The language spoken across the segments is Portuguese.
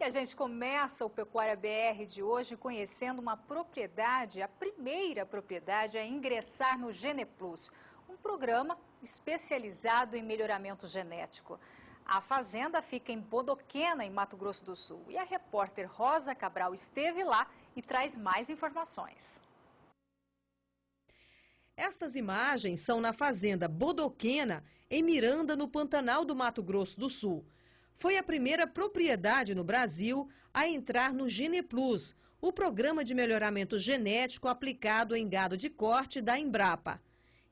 a gente começa o Pecuária BR de hoje conhecendo uma propriedade, a primeira propriedade a ingressar no GenePlus, um programa especializado em melhoramento genético. A fazenda fica em Bodoquena, em Mato Grosso do Sul, e a repórter Rosa Cabral esteve lá e traz mais informações. Estas imagens são na fazenda Bodoquena, em Miranda, no Pantanal do Mato Grosso do Sul. Foi a primeira propriedade no Brasil a entrar no GenePlus, o programa de melhoramento genético aplicado em gado de corte da Embrapa.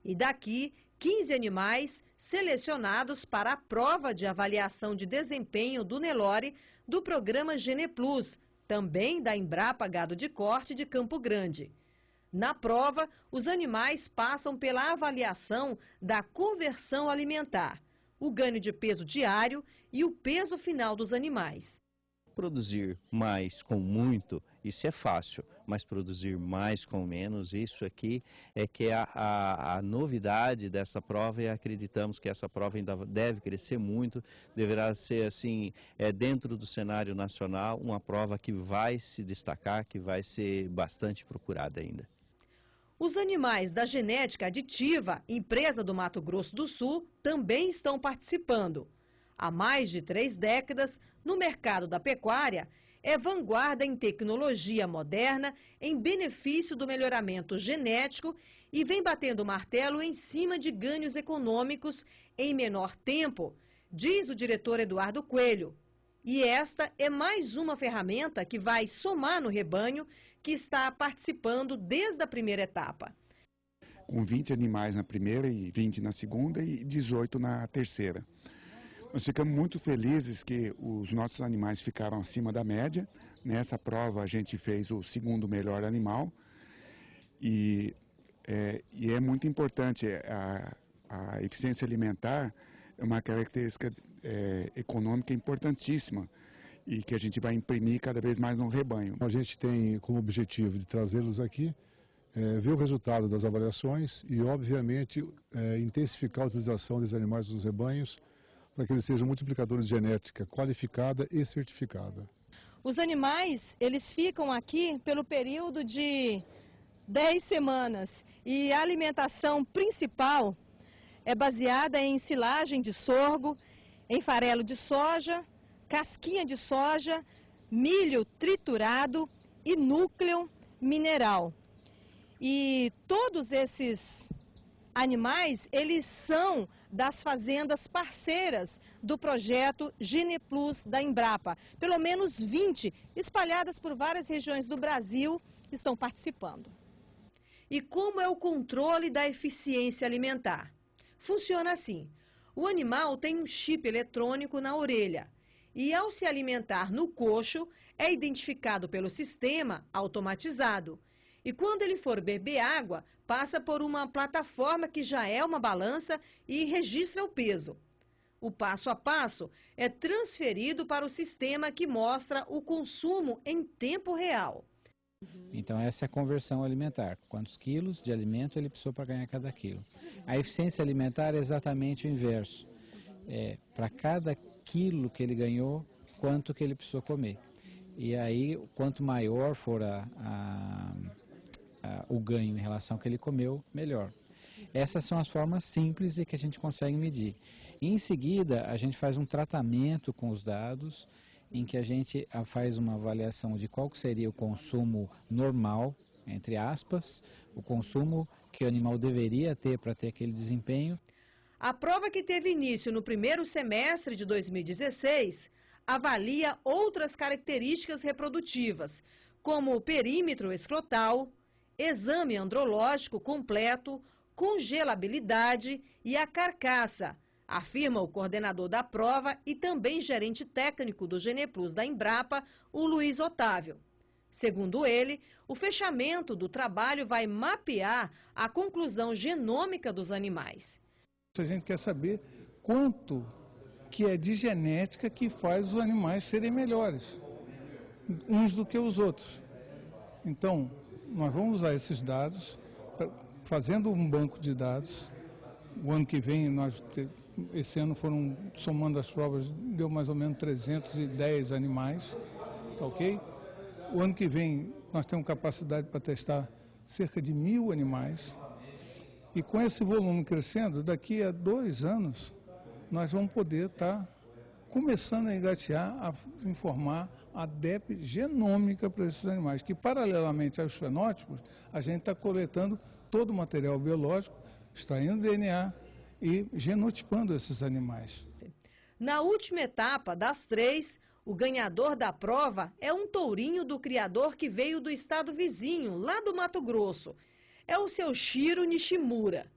E daqui, 15 animais selecionados para a prova de avaliação de desempenho do Nelore do programa GenePlus, também da Embrapa Gado de Corte de Campo Grande. Na prova, os animais passam pela avaliação da conversão alimentar, o ganho de peso diário e o peso final dos animais. Produzir mais com muito, isso é fácil, mas produzir mais com menos, isso aqui é que é a novidade dessa prova e acreditamos que essa prova ainda deve crescer muito, deverá ser assim, dentro do cenário nacional, uma prova que vai se destacar, que vai ser bastante procurada ainda. Os animais da Genética Aditiva, empresa do Mato Grosso do Sul, também estão participando. Há mais de 3 décadas, no mercado da pecuária, é vanguarda em tecnologia moderna em benefício do melhoramento genético e vem batendo martelo em cima de ganhos econômicos em menor tempo, diz o diretor Eduardo Coelho. E esta é mais uma ferramenta que vai somar no rebanho que está participando desde a primeira etapa. Com 20 animais na primeira e 20 na segunda e 18 na terceira. Nós ficamos muito felizes que os nossos animais ficaram acima da média. Nessa prova a gente fez o segundo melhor animal. E é muito importante, a eficiência alimentar é uma característica econômica importantíssima e que a gente vai imprimir cada vez mais no rebanho. A gente tem como objetivo de trazê-los aqui, ver o resultado das avaliações e, obviamente, intensificar a utilização dos animais nos rebanhos para que eles sejam multiplicadores de genética qualificada e certificada. Os animais, eles ficam aqui pelo período de 10 semanas e a alimentação principal é baseada em silagem de sorgo, em farelo de soja, casquinha de soja, milho triturado e núcleo mineral. E todos esses animais, eles são das fazendas parceiras do projeto GenePlus da Embrapa. Pelo menos 20, espalhadas por várias regiões do Brasil, estão participando. E como é o controle da eficiência alimentar? Funciona assim: o animal tem um chip eletrônico na orelha e, ao se alimentar no coxo, é identificado pelo sistema automatizado. E quando ele for beber água, passa por uma plataforma que já é uma balança e registra o peso. O passo a passo é transferido para o sistema que mostra o consumo em tempo real. Então essa é a conversão alimentar, quantos quilos de alimento ele precisou para ganhar cada quilo. A eficiência alimentar é exatamente o inverso, para cada quilo que ele ganhou, quanto que ele precisou comer. E aí, quanto maior for o ganho em relação ao que ele comeu, melhor. Essas são as formas simples e que a gente consegue medir. E em seguida, a gente faz um tratamento com os dados, em que a gente faz uma avaliação de qual seria o consumo normal, entre aspas, o consumo que o animal deveria ter para ter aquele desempenho. A prova, que teve início no primeiro semestre de 2016, avalia outras características reprodutivas, como o perímetro escrotal, exame andrológico completo, congelabilidade e a carcaça, afirma o coordenador da prova e também gerente técnico do GenePlus da Embrapa, o Luiz Otávio. Segundo ele, o fechamento do trabalho vai mapear a conclusão genômica dos animais. A gente quer saber quanto que é de genética que faz os animais serem melhores, uns do que os outros. Então, nós vamos usar esses dados, fazendo um banco de dados. O ano que vem, esse ano somando as provas, deu mais ou menos 310 animais. tá ok? O ano que vem nós temos capacidade para testar cerca de 1.000 animais. E com esse volume crescendo, daqui a 2 anos, nós vamos poder estar começando a engatear, a informar a DEP genômica para esses animais, que paralelamente aos fenótipos, a gente está coletando todo o material biológico, extraindo DNA e genotipando esses animais. Na última etapa das 3, o ganhador da prova é um tourinho do criador que veio do estado vizinho, lá do Mato Grosso. É o seu Shiro Nishimura.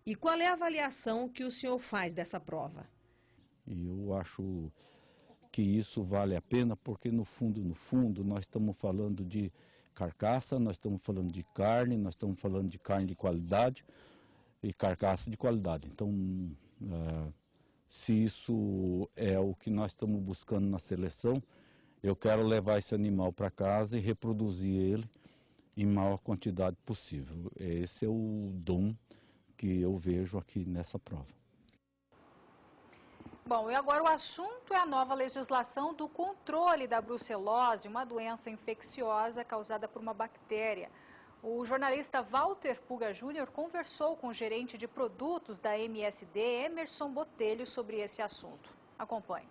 E qual é a avaliação que o senhor faz dessa prova? Eu acho que isso vale a pena porque no fundo, nós estamos falando de carcaça, nós estamos falando de carne, nós estamos falando de carne de qualidade e carcaça de qualidade. Então, se isso é o que nós estamos buscando na seleção, eu quero levar esse animal para casa e reproduzir ele em maior quantidade possível. Esse é o dom que eu vejo aqui nessa prova. Bom, e agora o assunto é a nova legislação do controle da brucelose, uma doença infecciosa causada por uma bactéria. O jornalista Walter Puga Júnior conversou com o gerente de produtos da MSD, Emerson Botelho, sobre esse assunto. Acompanhe.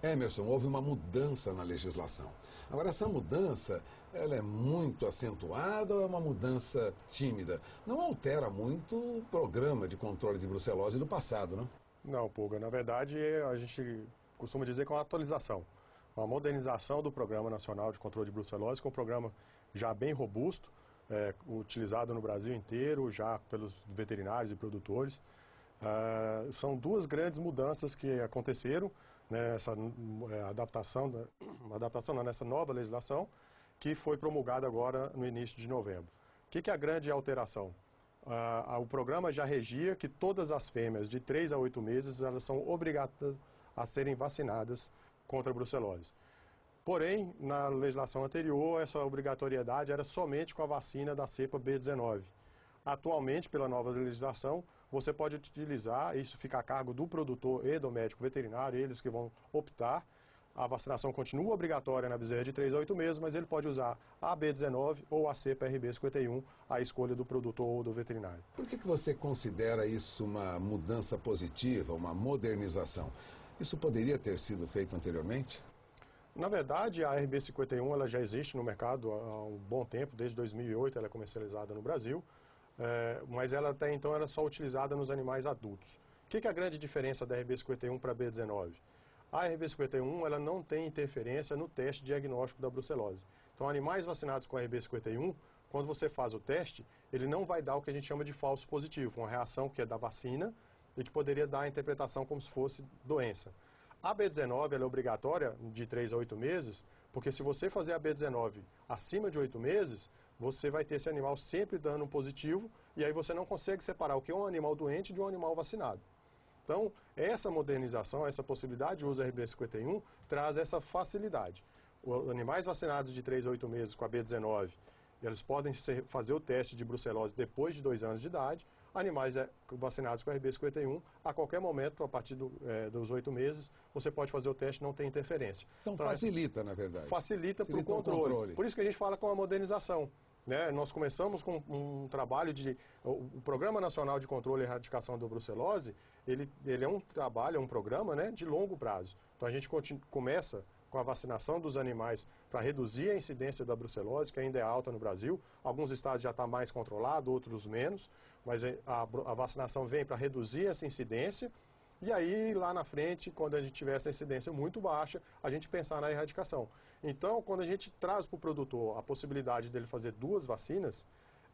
Emerson, houve uma mudança na legislação. Agora, essa mudança, ela é muito acentuada ou é uma mudança tímida? Não altera muito o programa de controle de brucelose do passado, não? Não, Puga. Na verdade, a gente costuma dizer que é uma atualização, uma modernização do Programa Nacional de Controle de Brucelose, que é um programa já bem robusto, utilizado no Brasil inteiro, já pelos veterinários e produtores. São 2 grandes mudanças que aconteceram nessa nessa nova legislação, que foi promulgada agora no início de novembro. O que é a grande alteração? O programa já regia que todas as fêmeas de 3 a 8 meses elas são obrigadas a serem vacinadas contra a brucelose. Porém, na legislação anterior, essa obrigatoriedade era somente com a vacina da cepa B19. Atualmente, pela nova legislação, você pode utilizar, isso fica a cargo do produtor e do médico veterinário, eles que vão optar. A vacinação continua obrigatória na bezerra de 3 a 8 meses, mas ele pode usar a B19 ou a cepa RB51, a escolha do produtor ou do veterinário. Por que você considera isso uma mudança positiva, uma modernização? Isso poderia ter sido feito anteriormente? Na verdade, a RB51 ela já existe no mercado há um bom tempo, desde 2008 ela é comercializada no Brasil. Mas ela até então era só utilizada nos animais adultos. O que é a grande diferença da RB51 para a B19? A RB51 ela não tem interferência no teste diagnóstico da brucelose. Então, animais vacinados com a RB51, quando você faz o teste, ele não vai dar o que a gente chama de falso positivo, uma reação que é da vacina e que poderia dar a interpretação como se fosse doença. A B19 ela é obrigatória de 3 a 8 meses, porque se você fazer a B19 acima de 8 meses, você vai ter esse animal sempre dando um positivo e aí você não consegue separar o que é um animal doente de um animal vacinado. Então, essa modernização, essa possibilidade de uso da RB51 traz essa facilidade. Os animais vacinados de 3 a 8 meses com a B19, eles podem fazer o teste de brucelose depois de 2 anos de idade. Animais vacinados com a RB51, a qualquer momento, a partir dos 8 meses, você pode fazer o teste, não tem interferência. Então facilita, na verdade. Facilita para o controle. Por isso que a gente fala com a modernização. Nós começamos com um trabalho o Programa Nacional de Controle e Erradicação da Brucelose, ele é um trabalho, é um programa de longo prazo. Então a gente começa com a vacinação dos animais para reduzir a incidência da brucelose, que ainda é alta no Brasil. Alguns estados já está mais controlado, outros menos, mas a vacinação vem para reduzir essa incidência. E aí, lá na frente, quando a gente tiver essa incidência muito baixa, a gente pensar na erradicação. Então, quando a gente traz para o produtor a possibilidade dele fazer 2 vacinas,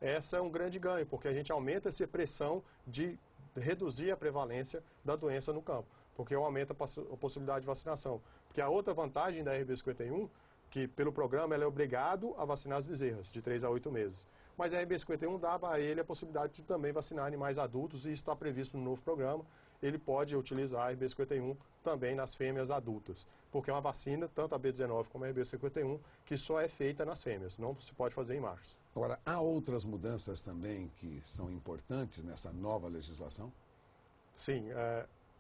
essa é um grande ganho, porque a gente aumenta essa pressão de reduzir a prevalência da doença no campo, porque aumenta a possibilidade de vacinação. Porque a outra vantagem da RB51, que pelo programa ela é obrigado a vacinar as bezerras de 3 a 8 meses. Mas a RB51 dava a ele a possibilidade de também vacinar animais adultos, e isso está previsto no novo programa. Ele pode utilizar a RB51 também nas fêmeas adultas, porque é uma vacina, tanto a B19 como a RB51, que só é feita nas fêmeas, não se pode fazer em machos. Agora, há outras mudanças também que são importantes nessa nova legislação? Sim,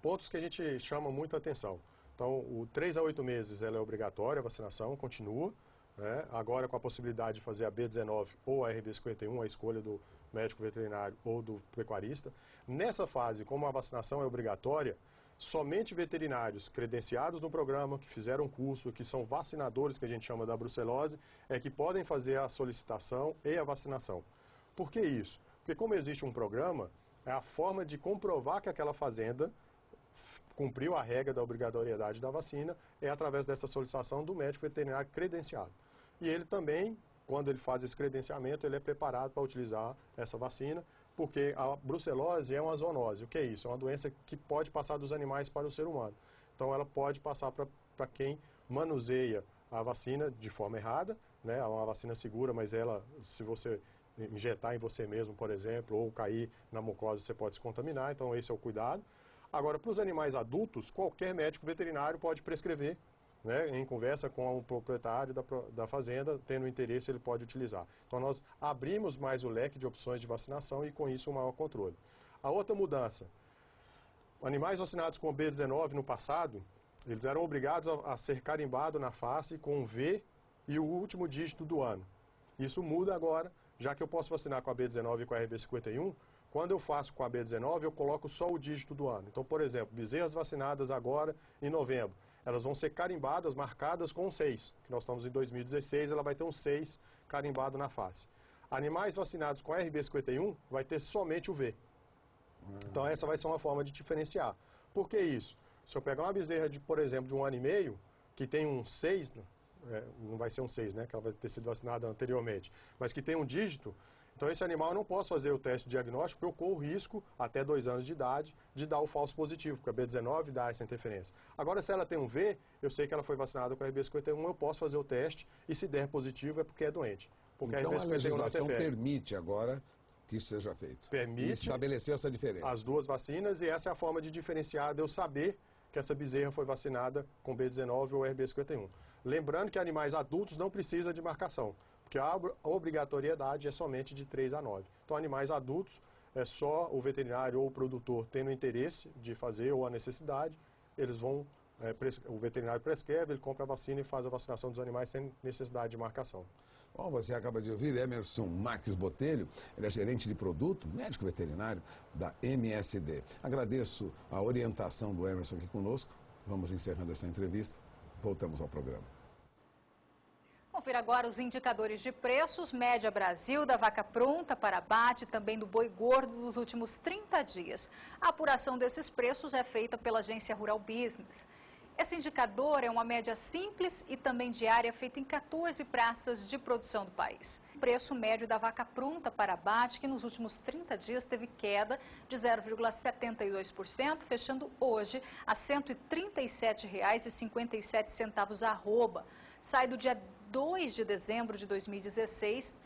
pontos que a gente chama muito a atenção. Então, o 3 a 8 meses ela é obrigatória, a vacinação continua, né? Agora com a possibilidade de fazer a B19 ou a RB51, a escolha do médico veterinário ou do pecuarista. Nessa fase, como a vacinação é obrigatória, somente veterinários credenciados no programa, que fizeram curso, que são vacinadores, que a gente chama da brucelose, é que podem fazer a solicitação e a vacinação. Por que isso? Porque como existe um programa, é a forma de comprovar que aquela fazenda cumpriu a regra da obrigatoriedade da vacina é através dessa solicitação do médico veterinário credenciado. E ele também, quando ele faz esse credenciamento, ele é preparado para utilizar essa vacina, porque a brucelose é uma zoonose. O que é isso? É uma doença que pode passar dos animais para o ser humano. Então, ela pode passar para quem manuseia a vacina de forma errada, né? É uma vacina segura, mas ela, se você injetar em você mesmo, por exemplo, ou cair na mucosa, você pode se contaminar. Então, esse é o cuidado. Agora, para os animais adultos, qualquer médico veterinário pode prescrever, né, em conversa com o proprietário da fazenda, tendo interesse, ele pode utilizar. Então, nós abrimos mais o leque de opções de vacinação e, com isso, um maior controle. A outra mudança, animais vacinados com B19 no passado, eles eram obrigados a ser carimbados na face com um V e o último dígito do ano. Isso muda agora, já que eu posso vacinar com a B19 e com a RB51, quando eu faço com a B19, eu coloco só o dígito do ano. Então, por exemplo, bezerras vacinadas agora em novembro, elas vão ser carimbadas, marcadas com um 6, que nós estamos em 2016, ela vai ter um 6 carimbado na face. Animais vacinados com a RB51 vai ter somente o V. Então, essa vai ser uma forma de diferenciar. Por que isso? Se eu pegar uma bezerra, por exemplo, de 1 ano e meio, que tem um 6, não vai ser um 6, né, que ela vai ter sido vacinada anteriormente, mas que tem um dígito, então esse animal eu não posso fazer o teste diagnóstico, porque eu corro o risco, até 2 anos de idade, de dar o falso positivo, porque a B19 dá essa interferência. Agora, se ela tem um V, eu sei que ela foi vacinada com a RB51, eu posso fazer o teste, e se der positivo é porque é doente. Porque então, a legislação não permite agora que isso seja feito. Permite. E estabeleceu essa diferença. As duas vacinas, e essa é a forma de diferenciar, de eu saber que essa bezerra foi vacinada com B19 ou RB51. Lembrando que animais adultos não precisam de marcação, porque a obrigatoriedade é somente de 3 a 9. Então, animais adultos, é só o veterinário ou o produtor tendo interesse de fazer ou a necessidade, eles vão, o veterinário prescreve, ele compra a vacina e faz a vacinação dos animais sem necessidade de marcação. Bom, você acaba de ouvir Emerson Marques Botelho, ele é gerente de produto, médico veterinário da MSD. Agradeço a orientação do Emerson aqui conosco. Vamos encerrando essa entrevista. Voltamos ao programa. Confira agora os indicadores de preços, média Brasil, da vaca pronta para abate, também do boi gordo dos últimos 30 dias. A apuração desses preços é feita pela agência Rural Business. Esse indicador é uma média simples e também diária feita em 14 praças de produção do país. O preço médio da vaca pronta para abate, que nos últimos 30 dias teve queda de 0,72%, fechando hoje a R$ 137,57 a arroba. Sai do dia 2 de dezembro de 2016, R$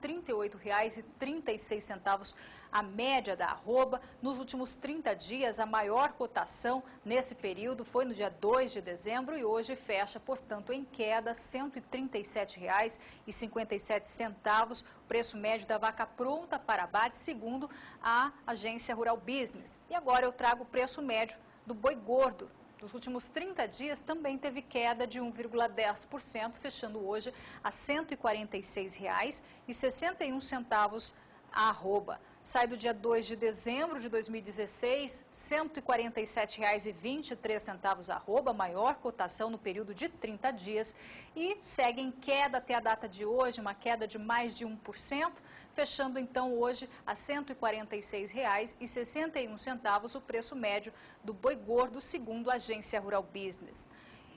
138,36 a média da arroba. Nos últimos 30 dias, a maior cotação nesse período foi no dia 2 de dezembro e hoje fecha, portanto, em queda, R$ 137,57, o preço médio da vaca pronta para abate, segundo a agência Rural Business. E agora eu trago o preço médio do boi gordo. Nos últimos 30 dias também teve queda de 1,10%, fechando hoje a R$ 146,61 a arroba. Sai do dia 2 de dezembro de 2016, R$ 147,23 a arroba, maior cotação no período de 30 dias. E segue em queda até a data de hoje, uma queda de mais de 1%, fechando então hoje a R$ 146,61 o preço médio do boi gordo, segundo a agência Rural Business.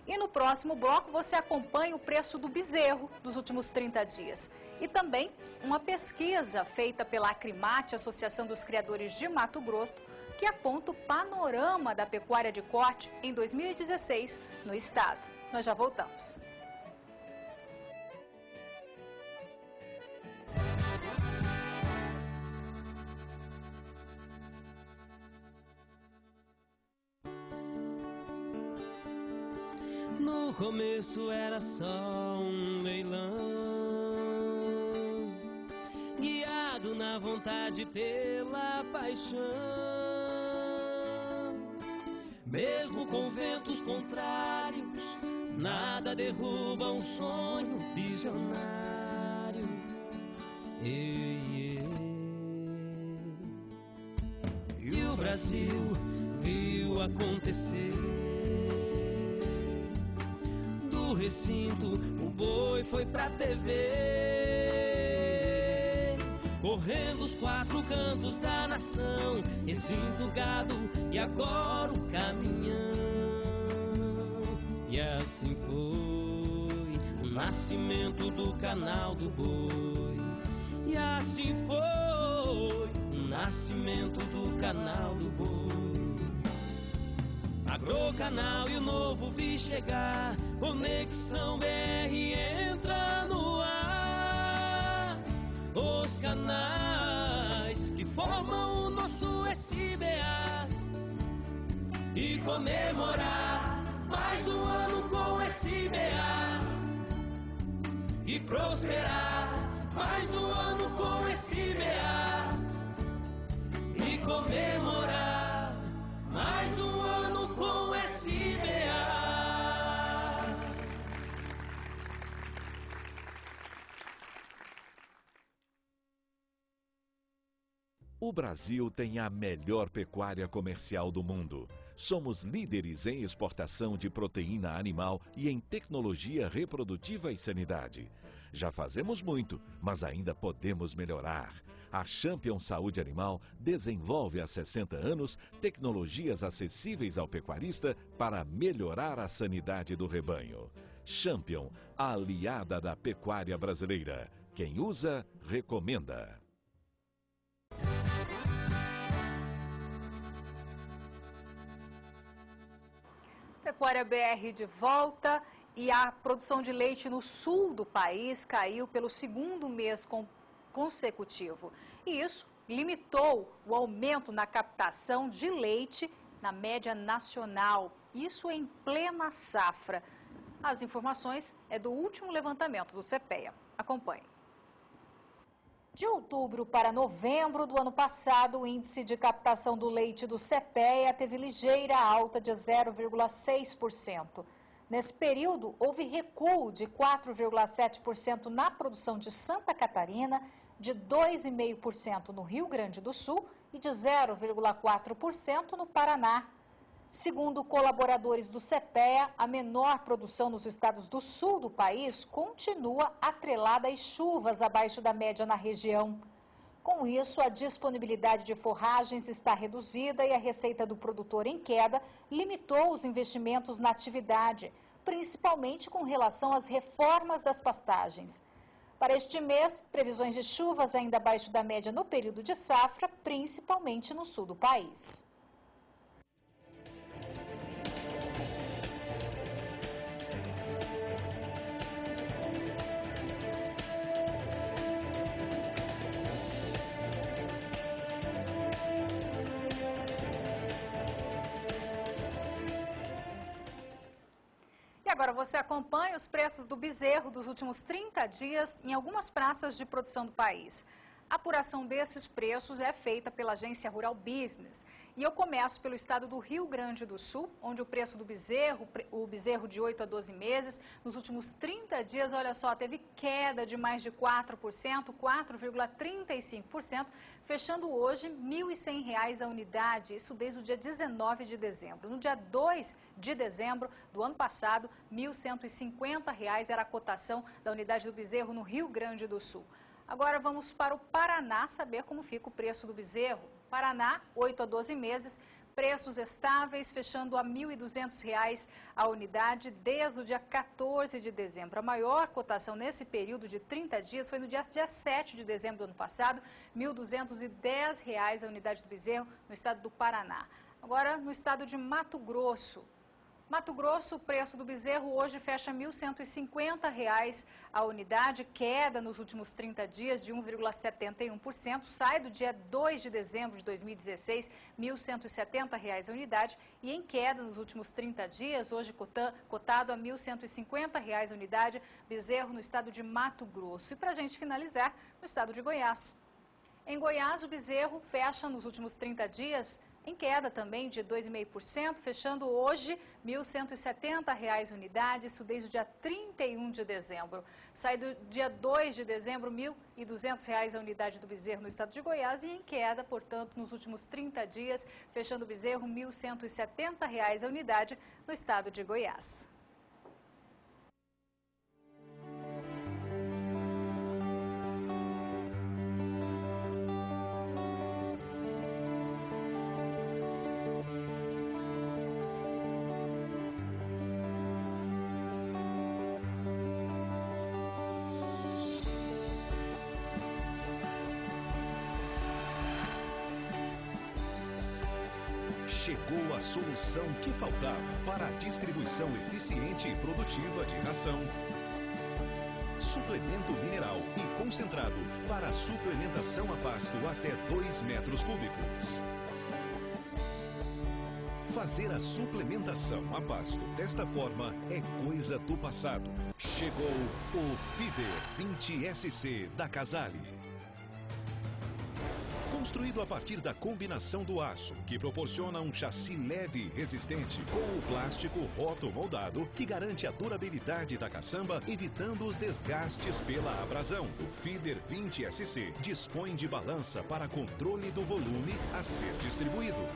E no próximo bloco você acompanha o preço do bezerro dos últimos 30 dias. E também uma pesquisa feita pela Acrimate, Associação dos Criadores de Mato Grosso, que aponta o panorama da pecuária de corte em 2016 no estado. Nós já voltamos. No começo era só um leilão, guiado na vontade pela paixão. Mesmo com ventos contrários, nada derruba um sonho visionário. E o Brasil viu acontecer. Do recinto, o boi foi pra TV. Correndo os 4 cantos da nação, recinto, gado e agora o caminhão. E assim foi o nascimento do canal do boi. E assim foi o nascimento do canal do boi. Agrocanal e o novo vi chegar, Conexão BR entra no ar. Os canais que formam o nosso SBA. E comemorar mais um ano com SBA. E prosperar mais um ano com SBA. E comemorar mais um ano com SBA. O Brasil tem a melhor pecuária comercial do mundo. Somos líderes em exportação de proteína animal e em tecnologia reprodutiva e sanidade. Já fazemos muito, mas ainda podemos melhorar. A Champion Saúde Animal desenvolve há 60 anos tecnologias acessíveis ao pecuarista para melhorar a sanidade do rebanho. Champion, a aliada da pecuária brasileira. Quem usa, recomenda. Pecuária BR de volta e a produção de leite no sul do país caiu pelo 2º mês consecutivo. E isso limitou o aumento na captação de leite na média nacional. Isso em plena safra. As informações é do último levantamento do CPEA. Acompanhe. De outubro para novembro do ano passado, o índice de captação do leite do CPEA teve ligeira alta de 0,6%. Nesse período, houve recuo de 4,7% na produção de Santa Catarina, de 2,5% no Rio Grande do Sul e de 0,4% no Paraná. Segundo colaboradores do CPEA, a menor produção nos estados do sul do país continua atrelada às chuvas abaixo da média na região. Com isso, a disponibilidade de forragens está reduzida e a receita do produtor em queda limitou os investimentos na atividade, principalmente com relação às reformas das pastagens. Para este mês, previsões de chuvas ainda abaixo da média no período de safra, principalmente no sul do país. Agora você acompanha os preços do bezerro dos últimos 30 dias em algumas praças de produção do país. A apuração desses preços é feita pela agência Rural Business. E eu começo pelo estado do Rio Grande do Sul, onde o preço do bezerro, o bezerro de 8 a 12 meses, nos últimos 30 dias, olha só, teve queda de mais de 4%, 4,35%, fechando hoje R$ 1.100 a unidade, isso desde o dia 19 de dezembro. No dia 2 de dezembro do ano passado, R$ 1.150 era a cotação da unidade do bezerro no Rio Grande do Sul. Agora vamos para o Paraná saber como fica o preço do bezerro. Paraná, 8 a 12 meses, preços estáveis, fechando a R$ 1.200 a unidade desde o dia 14 de dezembro. A maior cotação nesse período de 30 dias foi no dia 7 de dezembro do ano passado, R$ 1.210 a unidade do bezerro no estado do Paraná. Agora, no estado de Mato Grosso. Mato Grosso, o preço do bezerro hoje fecha R$ 1.150 a unidade, queda nos últimos 30 dias de 1,71%, sai do dia 2 de dezembro de 2016, R$ 1.170 a unidade e em queda nos últimos 30 dias, hoje cotado a R$ 1.150 a unidade, bezerro no estado de Mato Grosso. E para a gente finalizar, no estado de Goiás. Em Goiás, o bezerro fecha nos últimos 30 dias em queda também de 2,5%, fechando hoje R$ 1.170 a unidade, isso desde o dia 31 de dezembro. Sai do dia 2 de dezembro, R$ 1.200 a unidade do bezerro no estado de Goiás e em queda, portanto, nos últimos 30 dias, fechando o bezerro R$ 1.170 a unidade no estado de Goiás. Chegou a solução que faltava para a distribuição eficiente e produtiva de ração. Suplemento mineral e concentrado para a suplementação a pasto até 2 metros cúbicos. Fazer a suplementação a pasto desta forma é coisa do passado. Chegou o Feeder 20SC da Casale. Construído a partir da combinação do aço, que proporciona um chassi leve e resistente, com o plástico rotomoldado, que garante a durabilidade da caçamba, evitando os desgastes pela abrasão. O Feeder 20SC dispõe de balança para controle do volume a ser distribuído.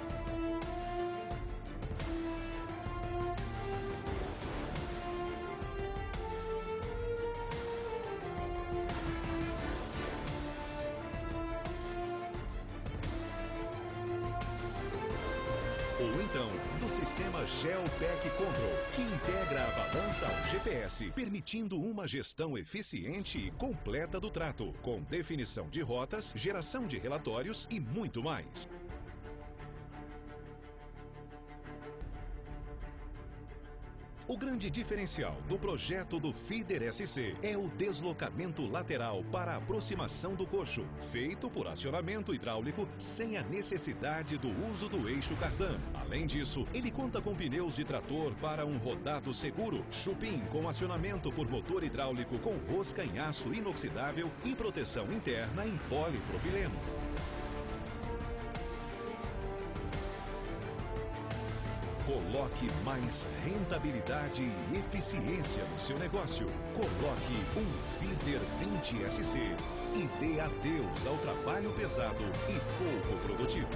Ou então, do sistema GeoPack Control, que integra a balança ao GPS, permitindo uma gestão eficiente e completa do trato, com definição de rotas, geração de relatórios e muito mais. O grande diferencial do projeto do Feeder SC é o deslocamento lateral para a aproximação do coxo, feito por acionamento hidráulico sem a necessidade do uso do eixo cardan. Além disso, ele conta com pneus de trator para um rodado seguro, chupim com acionamento por motor hidráulico com rosca em aço inoxidável e proteção interna em polipropileno. Coloque mais rentabilidade e eficiência no seu negócio. Coloque um Feeder 20SC e dê adeus ao trabalho pesado e pouco produtivo.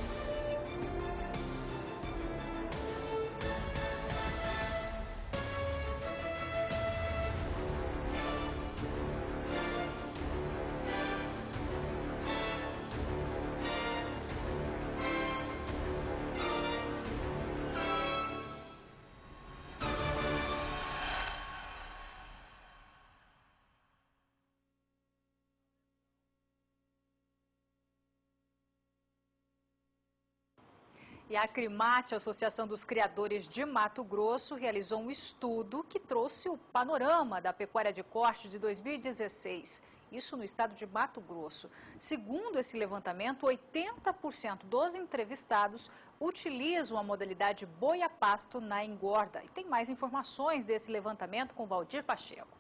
E a Acrimate, a Associação dos Criadores de Mato Grosso, realizou um estudo que trouxe o panorama da pecuária de corte de 2016. Isso no estado de Mato Grosso. Segundo esse levantamento, 80% dos entrevistados utilizam a modalidade boi a pasto na engorda. E tem mais informações desse levantamento com Valdir Pacheco.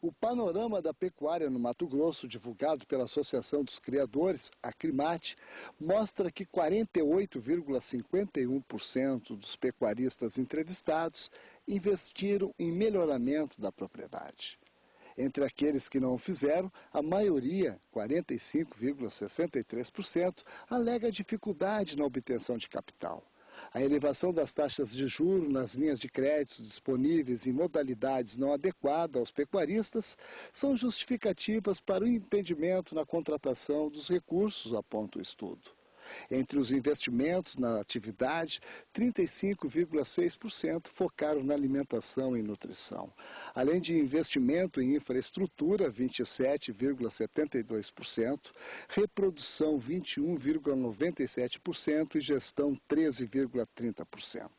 O panorama da pecuária no Mato Grosso, divulgado pela Associação dos Criadores, a Acrimate, mostra que 48,51% dos pecuaristas entrevistados investiram em melhoramento da propriedade. Entre aqueles que não o fizeram, a maioria, 45,63%, alega dificuldade na obtenção de capital. A elevação das taxas de juros nas linhas de crédito disponíveis em modalidades não adequadas aos pecuaristas são justificativas para o impedimento na contratação dos recursos, aponta o estudo. Entre os investimentos na atividade, 35,6% focaram na alimentação e nutrição. Além de investimento em infraestrutura, 27,72%, reprodução, 21,97% e gestão, 13,30%.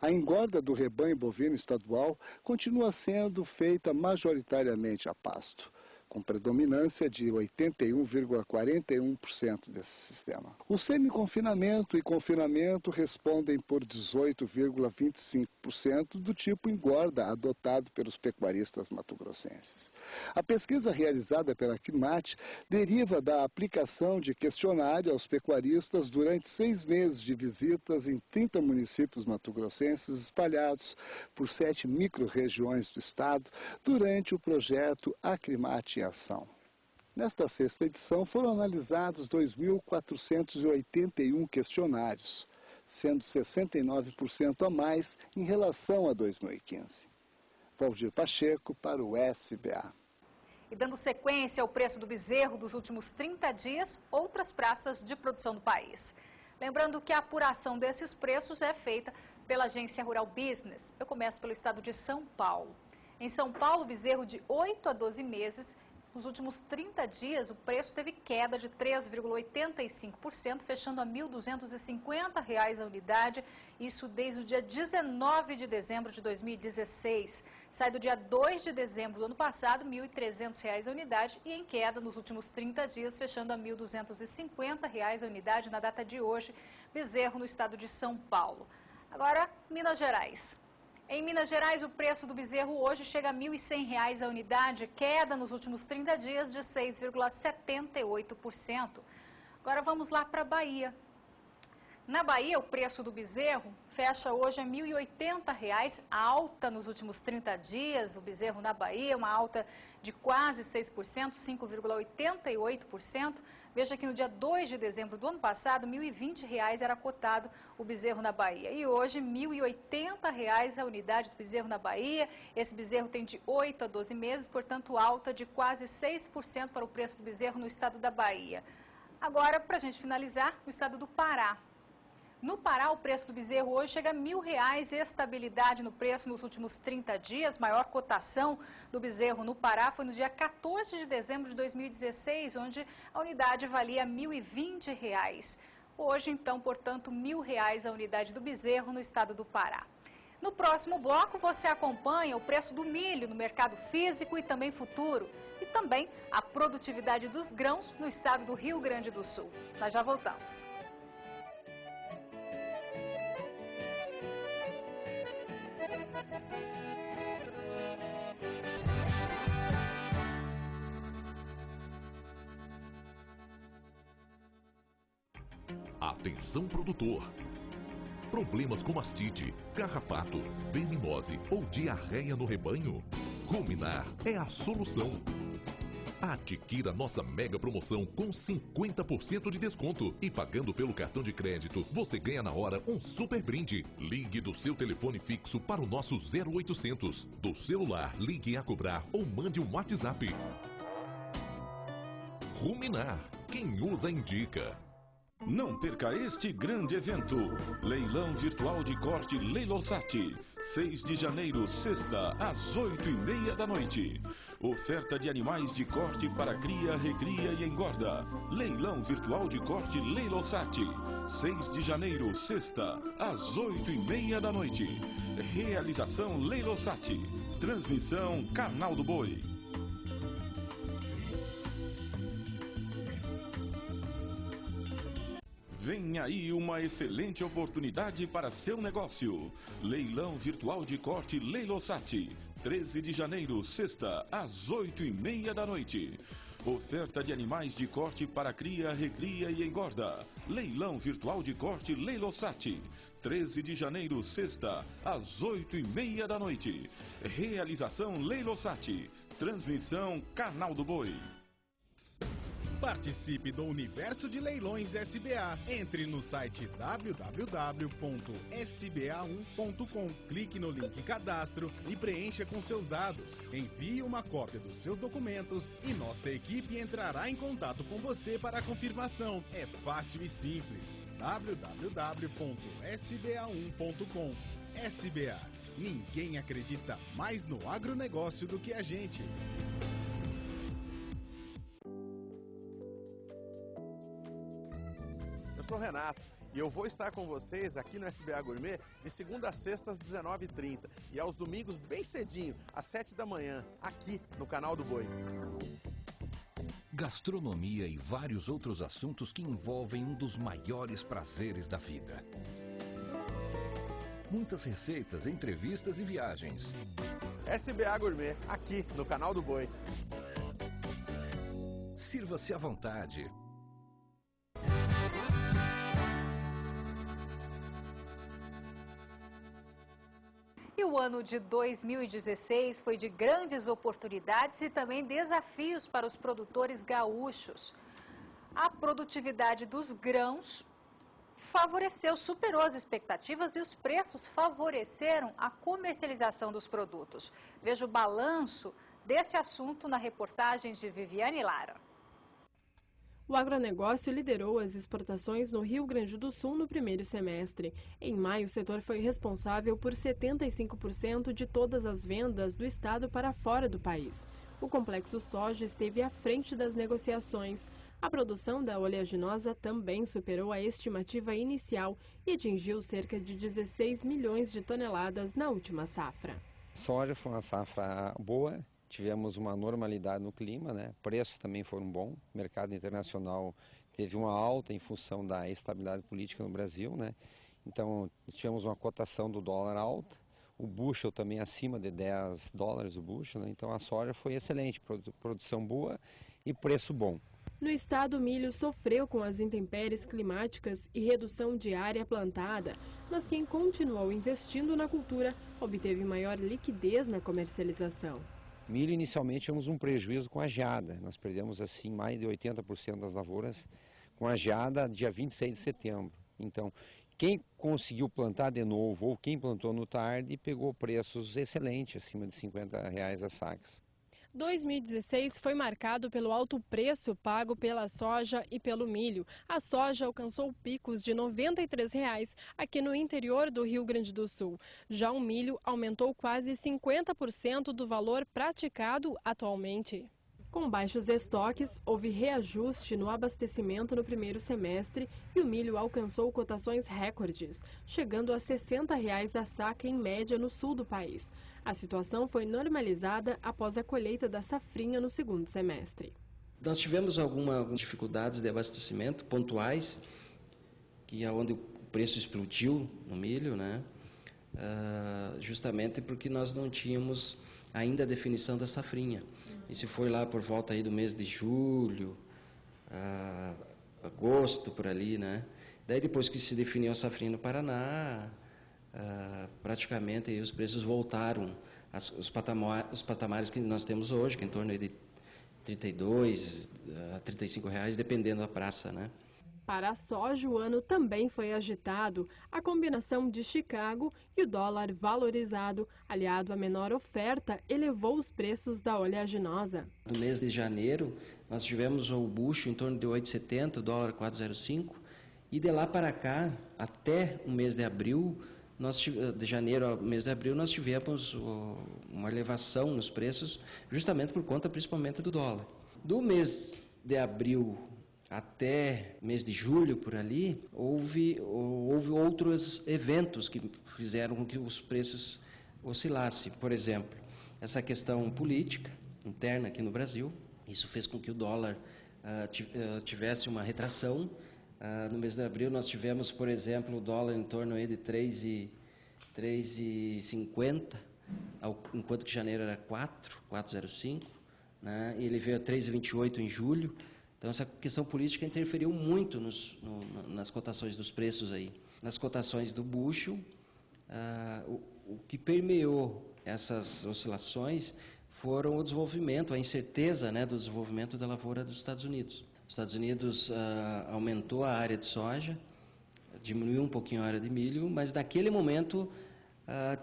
A engorda do rebanho bovino estadual continua sendo feita majoritariamente a pasto. com predominância de 81,41% desse sistema. O semi-confinamento e confinamento respondem por 18,25% do tipo engorda adotado pelos pecuaristas mato-grossenses. A pesquisa realizada pela Acrimate deriva da aplicação de questionário aos pecuaristas durante 6 meses de visitas em 30 municípios mato-grossenses espalhados por 7 micro-regiões do estado durante o projeto Acrimate em Ação. Nesta 6ª edição foram analisados 2.481 questionários, sendo 69% a mais em relação a 2015. Valdir Pacheco para o SBA. E dando sequência ao preço do bezerro dos últimos 30 dias, outras praças de produção do país. Lembrando que a apuração desses preços é feita pela Agência Rural Business. Eu começo pelo estado de São Paulo. Em São Paulo, o bezerro de 8 a 12 meses, nos últimos 30 dias, o preço teve queda de 3,85%, fechando a R$ 1.250 a unidade, isso desde o dia 19 de dezembro de 2016. Sai do dia 2 de dezembro do ano passado, R$ 1.300 a unidade e em queda nos últimos 30 dias, fechando a R$ 1.250 a unidade na data de hoje, bezerro no estado de São Paulo. Agora, Minas Gerais. Em Minas Gerais, o preço do bezerro hoje chega a R$ 1.100 a unidade, queda nos últimos 30 dias de 6,78%. Agora vamos lá para a Bahia. Na Bahia, o preço do bezerro fecha hoje a R$ 1.080, alta nos últimos 30 dias. O bezerro na Bahia, uma alta de quase 6%, 5,88%. Veja que no dia 2 de dezembro do ano passado, R$ 1.020 era cotado o bezerro na Bahia. E hoje, R$ 1.080 a unidade do bezerro na Bahia. Esse bezerro tem de 8 a 12 meses, portanto, alta de quase 6% para o preço do bezerro no estado da Bahia. Agora, para a gente finalizar, no estado do Pará. No Pará, o preço do bezerro hoje chega a R$ 1.000, estabilidade no preço nos últimos 30 dias. Maior cotação do bezerro no Pará foi no dia 14 de dezembro de 2016, onde a unidade valia R$ 1.020. Hoje, então, portanto, R$ 1.000 a unidade do bezerro no estado do Pará. No próximo bloco, você acompanha o preço do milho no mercado físico e também futuro. E também a produtividade dos grãos no estado do Rio Grande do Sul. Nós já voltamos. Atenção produtor! Problemas com mastite, carrapato, venimose ou diarreia no rebanho? Ruminar é a solução. Adquira nossa mega promoção com 50% de desconto e pagando pelo cartão de crédito, você ganha na hora um super brinde. Ligue do seu telefone fixo para o nosso 0800. Do celular, ligue a cobrar ou mande um WhatsApp. Ruminar, quem usa indica. Não perca este grande evento. Leilão virtual de corte Leilosat. 6 de janeiro, sexta, às 8h30 da noite. Oferta de animais de corte para cria, recria e engorda. Leilão virtual de corte Leilosat. 6 de janeiro, sexta, às 8h30 da noite. Realização Leilosat. Transmissão Canal do Boi. Vem aí uma excelente oportunidade para seu negócio. Leilão virtual de corte Leilosat. 13 de janeiro, sexta, às 8h30 da noite. Oferta de animais de corte para cria, recria e engorda. Leilão virtual de corte Leilosat. 13 de janeiro, sexta, às 8h30 da noite. Realização Leilosat. Transmissão Canal do Boi. Participe do Universo de Leilões SBA. Entre no site www.sba1.com. Clique no link Cadastro e preencha com seus dados. Envie uma cópia dos seus documentos e nossa equipe entrará em contato com você para a confirmação. É fácil e simples. www.sba1.com. SBA. Ninguém acredita mais no agronegócio do que a gente. Eu sou o Renato e eu vou estar com vocês aqui no SBA Gourmet de segunda a sexta às 19h30 e aos domingos bem cedinho, às 7 da manhã, aqui no Canal do Boi. gastronomia e vários outros assuntos que envolvem um dos maiores prazeres da vida. Muitas receitas, entrevistas e viagens. SBA Gourmet, aqui no Canal do Boi. Sirva-se à vontade. E o ano de 2016 foi de grandes oportunidades e também desafios para os produtores gaúchos. A produtividade dos grãos superou as expectativas e os preços favoreceram a comercialização dos produtos. Veja o balanço desse assunto na reportagem de Viviane Lara. O agronegócio liderou as exportações no Rio Grande do Sul no primeiro semestre. Em maio, o setor foi responsável por 75% de todas as vendas do estado para fora do país. O complexo soja esteve à frente das negociações. A produção da oleaginosa também superou a estimativa inicial e atingiu cerca de 16 milhões de toneladas na última safra. Soja foi uma safra boa. Tivemos uma normalidade no clima, né? Preços também foram bons. O mercado internacional teve uma alta em função da estabilidade política no Brasil, né? Então, tivemos uma cotação do dólar alta. O bushel também acima de $10 o bushel, né? Então, a soja foi excelente, produção boa e preço bom. No estado, o milho sofreu com as intempéries climáticas e redução de área plantada, mas quem continuou investindo na cultura obteve maior liquidez na comercialização. Milho, inicialmente, tivemos um prejuízo com a geada. Nós perdemos, assim, mais de 80% das lavouras com a geada dia 26 de setembro. Então, quem conseguiu plantar de novo ou quem plantou no tarde pegou preços excelentes, acima de R$50 as sacas. 2016 foi marcado pelo alto preço pago pela soja e pelo milho. A soja alcançou picos de R$ 93 aqui no interior do Rio Grande do Sul. Já o milho aumentou quase 50% do valor praticado atualmente. Com baixos estoques, houve reajuste no abastecimento no primeiro semestre e o milho alcançou cotações recordes, chegando a R$ 60 a saca em média no sul do país. A situação foi normalizada após a colheita da safrinha no segundo semestre. Nós tivemos algumas dificuldades de abastecimento pontuais, que é onde o preço explodiu no milho, né? Justamente porque nós não tínhamos ainda a definição da safrinha. Isso foi lá por volta aí do mês de julho, agosto, por ali, né? Daí depois que se definiu a safrinha no Paraná, praticamente aí os preços voltaram os patamares que nós temos hoje, que é em torno aí de R$32 a R$35, dependendo da praça, né? Para a soja, o ano também foi agitado. A combinação de Chicago e o dólar valorizado, aliado à menor oferta, elevou os preços da oleaginosa. No mês de janeiro, nós tivemos o bushel em torno de 8,70, o dólar 4,05. E de lá para cá, até o mês de abril, de janeiro ao mês de abril, nós tivemos uma elevação nos preços, justamente por conta principalmente do dólar. Do mês de abril até mês de julho, por ali, houve outros eventos que fizeram com que os preços oscilassem. Por exemplo, essa questão política interna aqui no Brasil, isso fez com que o dólar tivesse uma retração. No mês de abril nós tivemos, por exemplo, o dólar em torno aí de 3,50, enquanto que janeiro era 4,05, né? E ele veio a 3,28 em julho. Então, essa questão política interferiu muito nas cotações dos preços aí. Nas cotações do bushel, o que permeou essas oscilações foram o desenvolvimento, a incerteza, né, do desenvolvimento da lavoura dos Estados Unidos. Os Estados Unidos aumentou a área de soja, diminuiu um pouquinho a área de milho, mas naquele momento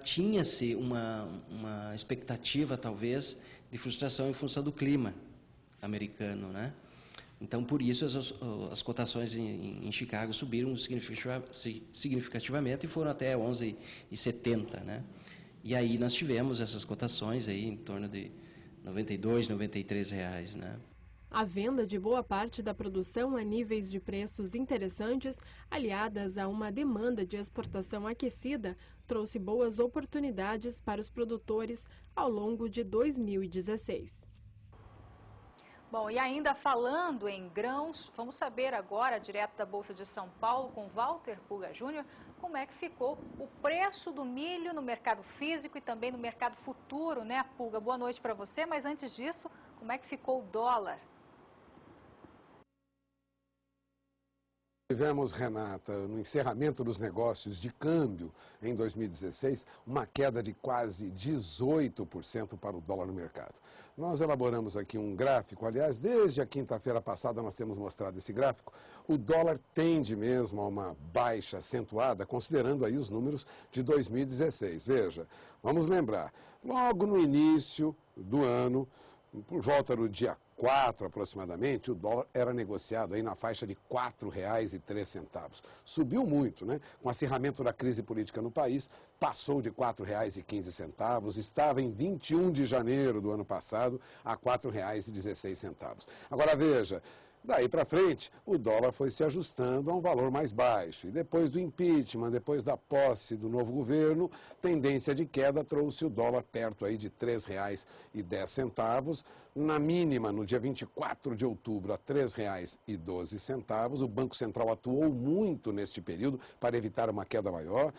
tinha-se uma expectativa, talvez, de frustração em função do clima americano, né? Então, por isso, as cotações em Chicago subiram significativamente e foram até 11,70, né? E aí nós tivemos essas cotações aí em torno de R$92, R$93, né? A venda de boa parte da produção a níveis de preços interessantes, aliadas a uma demanda de exportação aquecida, trouxe boas oportunidades para os produtores ao longo de 2016. Bom, e ainda falando em grãos, vamos saber agora, direto da Bolsa de São Paulo, com Walter Puga Júnior, como é que ficou o preço do milho no mercado físico e também no mercado futuro, né, Puga? Boa noite para você, mas antes disso, como é que ficou o dólar? Tivemos, Renata, no encerramento dos negócios de câmbio em 2016, uma queda de quase 18% para o dólar no mercado. Nós elaboramos aqui um gráfico, aliás, desde a quinta-feira passada nós temos mostrado esse gráfico. O dólar tende mesmo a uma baixa acentuada, considerando aí os números de 2016. Veja, vamos lembrar, logo no início do ano, por volta do dia 4 aproximadamente, o dólar era negociado aí na faixa de R$ 4,03. Subiu muito, né? Com o acirramento da crise política no país, passou de R$ 4,15, estava em 21 de janeiro do ano passado a R$ 4,16. Agora veja, daí para frente, o dólar foi se ajustando a um valor mais baixo. E depois do impeachment, depois da posse do novo governo, tendência de queda trouxe o dólar perto aí de R$ 3,10. Na mínima, no dia 24 de outubro, a R$ 3,12. O Banco Central atuou muito neste período para evitar uma queda maior.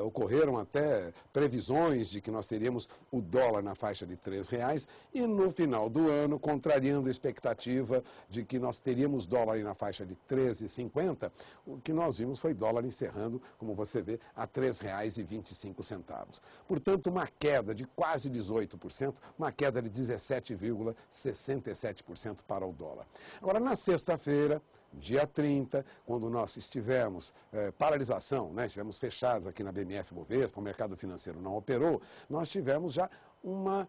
Ocorreram até previsões de que nós teríamos o dólar na faixa de R$ 3,00. E no final do ano, contrariando a expectativa de que nós teríamos dólar na faixa de R$ 13,50, o que nós vimos foi dólar encerrando, como você vê, a R$ 3,25. Portanto, uma queda de quase 18%, uma queda de 17,67% para o dólar. Agora, na sexta-feira, dia 30, quando nós estivemos paralisação, né, estivemos fechados aqui na BMF-Bovespa, o mercado financeiro não operou, nós tivemos já uma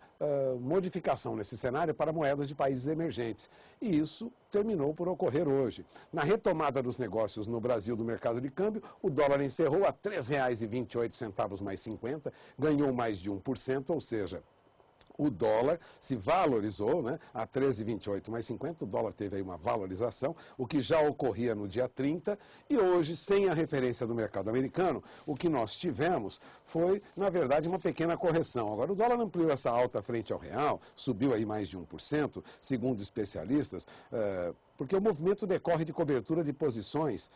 modificação nesse cenário para moedas de países emergentes. E isso terminou por ocorrer hoje. Na retomada dos negócios no Brasil do mercado de câmbio, o dólar encerrou a R$ 3,28 mais 50, ganhou mais de 1%, ou seja, o dólar se valorizou, né, a 13,28 mais 50, o dólar teve aí uma valorização, o que já ocorria no dia 30, e hoje, sem a referência do mercado americano, o que nós tivemos foi, na verdade, uma pequena correção. Agora, o dólar ampliou essa alta frente ao real, subiu aí mais de 1%, segundo especialistas, porque o movimento decorre de cobertura de posições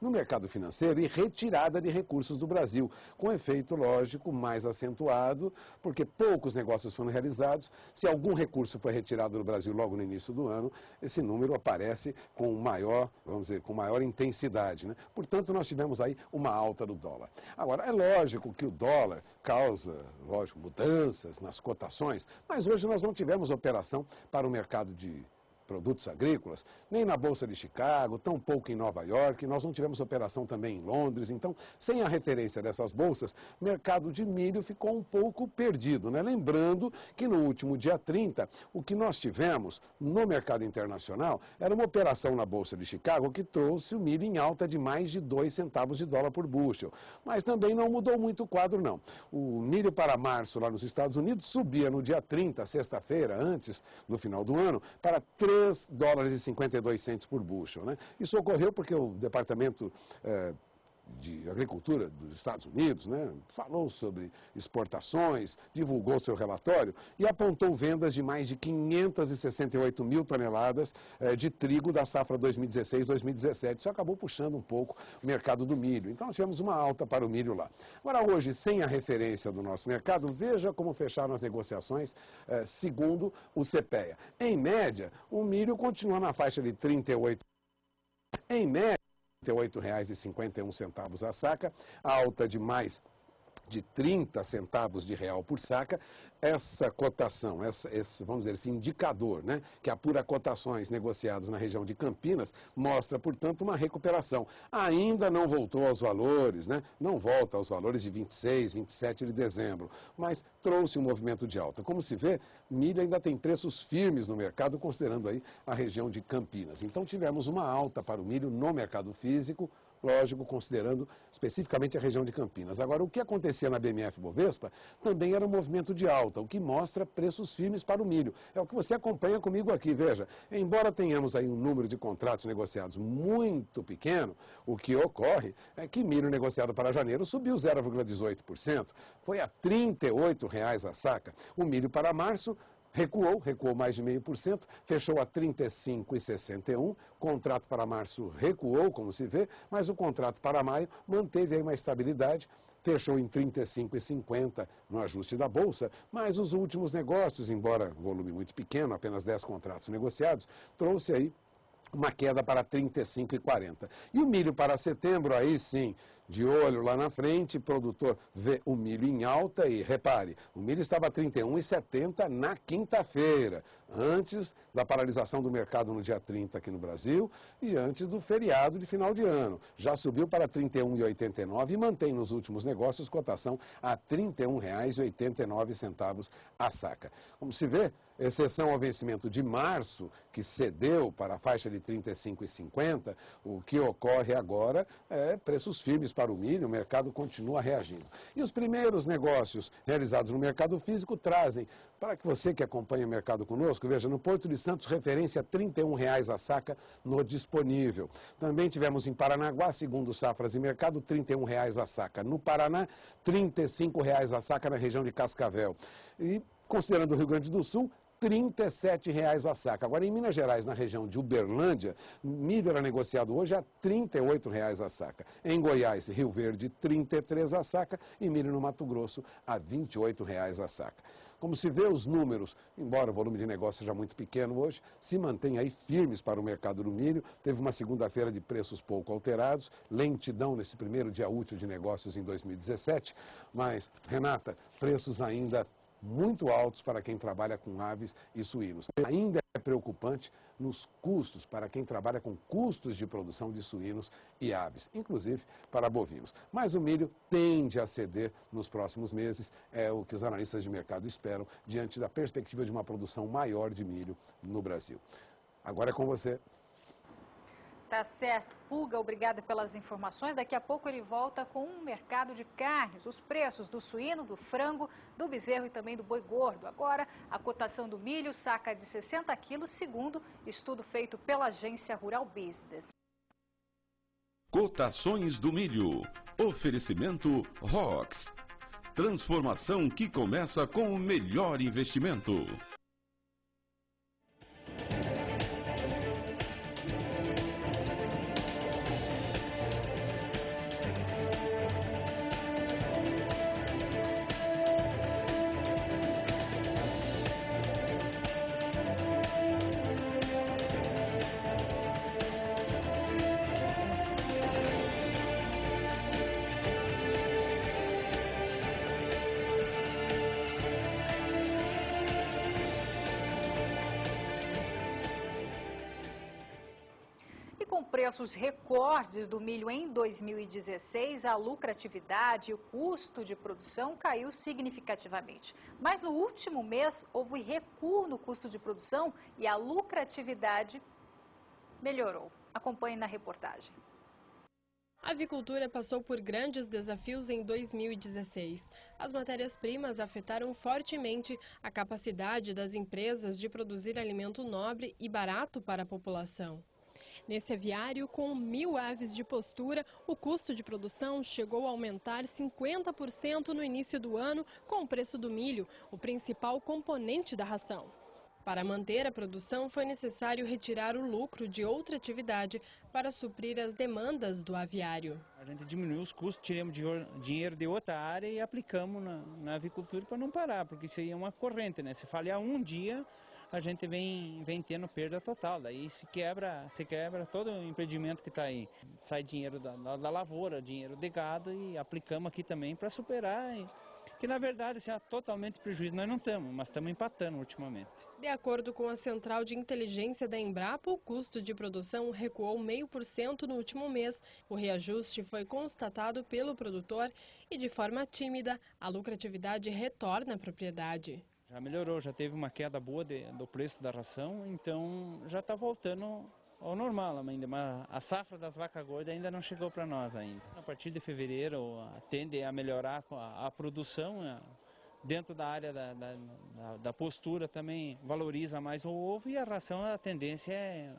no mercado financeiro e retirada de recursos do Brasil, com efeito, lógico, mais acentuado, porque poucos negócios foram realizados. Se algum recurso foi retirado do Brasil logo no início do ano, esse número aparece com maior, vamos dizer, com maior intensidade, né? Portanto, nós tivemos aí uma alta do dólar. Agora, é lógico que o dólar causa, lógico, mudanças nas cotações, mas hoje nós não tivemos operação para o mercado de produtos agrícolas, nem na Bolsa de Chicago, tampouco em Nova York, nós não tivemos operação também em Londres, então, sem a referência dessas bolsas, o mercado de milho ficou um pouco perdido, né? Lembrando que no último dia 30, o que nós tivemos no mercado internacional era uma operação na Bolsa de Chicago que trouxe o milho em alta de mais de 2 centavos de dólar por bushel, mas também não mudou muito o quadro, não. O milho para março lá nos Estados Unidos subia no dia 30, sexta-feira, antes do final do ano, para $3,52 por bushel, né? Isso ocorreu porque o Departamento de Agricultura dos Estados Unidos, né, falou sobre exportações, divulgou seu relatório e apontou vendas de mais de 568 mil toneladas de trigo da safra 2016-2017. Isso acabou puxando um pouco o mercado do milho. Então, nós tivemos uma alta para o milho lá. Agora, hoje, sem a referência do nosso mercado, veja como fecharam as negociações segundo o CPEA. Em média, o milho continua na faixa de 38. Em média, R$ 38,51 a saca, alta de mais de 30 centavos de real por saca. Essa cotação, esse, vamos dizer, esse indicador, né, que apura cotações negociadas na região de Campinas, mostra, portanto, uma recuperação. Ainda não voltou aos valores, né, não volta aos valores de 26, 27 de dezembro, mas trouxe um movimento de alta. Como se vê, milho ainda tem preços firmes no mercado, considerando aí a região de Campinas. Então, tivemos uma alta para o milho no mercado físico, lógico, considerando especificamente a região de Campinas. Agora, o que acontecia na BMF-Bovespa também era um movimento de alta, o que mostra preços firmes para o milho. É o que você acompanha comigo aqui, veja. Embora tenhamos aí um número de contratos negociados muito pequeno, o que ocorre é que milho negociado para janeiro subiu 0,18%, foi a R$ 38 a saca. O milho para março recuou mais de 0,5%, fechou a 35,61, contrato para março recuou, como se vê, mas o contrato para maio manteve aí uma estabilidade, fechou em 35,50 no ajuste da Bolsa, mas os últimos negócios, embora volume muito pequeno, apenas 10 contratos negociados, trouxe aí uma queda para 35,40. E o milho para setembro, aí sim, de olho lá na frente, produtor vê o milho em alta e repare, o milho estava a 31,70 na quinta-feira, antes da paralisação do mercado no dia 30 aqui no Brasil e antes do feriado de final de ano. Já subiu para 31,89 e mantém nos últimos negócios cotação a R$ 31,89 a saca. Como se vê, exceção ao vencimento de março, que cedeu para a faixa de 35,50, o que ocorre agora é preços firmes para o milho, o mercado continua reagindo. E os primeiros negócios realizados no mercado físico trazem, para que você que acompanha o mercado conosco, veja, no Porto de Santos, referência R$ 31,00 a saca no disponível. Também tivemos em Paranaguá, segundo Safras e Mercado, R$ 31,00 a saca. No Paraná, R$ 35,00 a saca na região de Cascavel. E, considerando o Rio Grande do Sul, R$ 37,00 a saca. Agora, em Minas Gerais, na região de Uberlândia, milho era negociado hoje a R$ 38,00 a saca. Em Goiás e Rio Verde, R$ 33,00 a saca. E milho no Mato Grosso, a R$ 28,00 a saca. Como se vê, os números, embora o volume de negócio seja muito pequeno hoje, se mantém aí firmes para o mercado do milho. Teve uma segunda-feira de preços pouco alterados, lentidão nesse primeiro dia útil de negócios em 2017. Mas, Renata, preços ainda muito altos para quem trabalha com aves e suínos. Ainda é preocupante nos custos, para quem trabalha com custos de produção de suínos e aves, inclusive para bovinos. Mas o milho tende a ceder nos próximos meses, é o que os analistas de mercado esperam, diante da perspectiva de uma produção maior de milho no Brasil. Agora é com você. Tá certo. Pulga, obrigada pelas informações. Daqui a pouco ele volta com um mercado de carnes, os preços do suíno, do frango, do bezerro e também do boi gordo. Agora, a cotação do milho, saca de 60 quilos, segundo estudo feito pela agência Rural Business. Cotações do milho. Oferecimento ROX. Transformação que começa com o melhor investimento. Preços recordes do milho em 2016, a lucratividade e o custo de produção caiu significativamente. Mas no último mês houve recuo no custo de produção e a lucratividade melhorou. Acompanhe na reportagem. A avicultura passou por grandes desafios em 2016. As matérias-primas afetaram fortemente a capacidade das empresas de produzir alimento nobre e barato para a população. Nesse aviário, com 1.000 aves de postura, o custo de produção chegou a aumentar 50% no início do ano com o preço do milho, o principal componente da ração. Para manter a produção, foi necessário retirar o lucro de outra atividade para suprir as demandas do aviário. A gente diminuiu os custos, tiramos dinheiro de outra área e aplicamos na avicultura para não parar, porque isso aí é uma corrente, né? Se falhar um dia, a gente vem tendo perda total, daí se quebra todo o empreendimento que está aí. Sai dinheiro da lavoura, dinheiro de gado e aplicamos aqui também para superar, que na verdade assim, totalmente prejuízo nós não estamos, mas estamos empatando ultimamente. De acordo com a Central de Inteligência da Embrapa, o custo de produção recuou 0,5% no último mês. O reajuste foi constatado pelo produtor e de forma tímida, a lucratividade retorna à propriedade. Já melhorou, já teve uma queda boa do preço da ração, então já está voltando ao normal ainda, mas a safra das vacas gordas ainda não chegou para nós ainda. A partir de fevereiro tende a melhorar a produção, dentro da área da postura também valoriza mais o ovo e a ração, a tendência é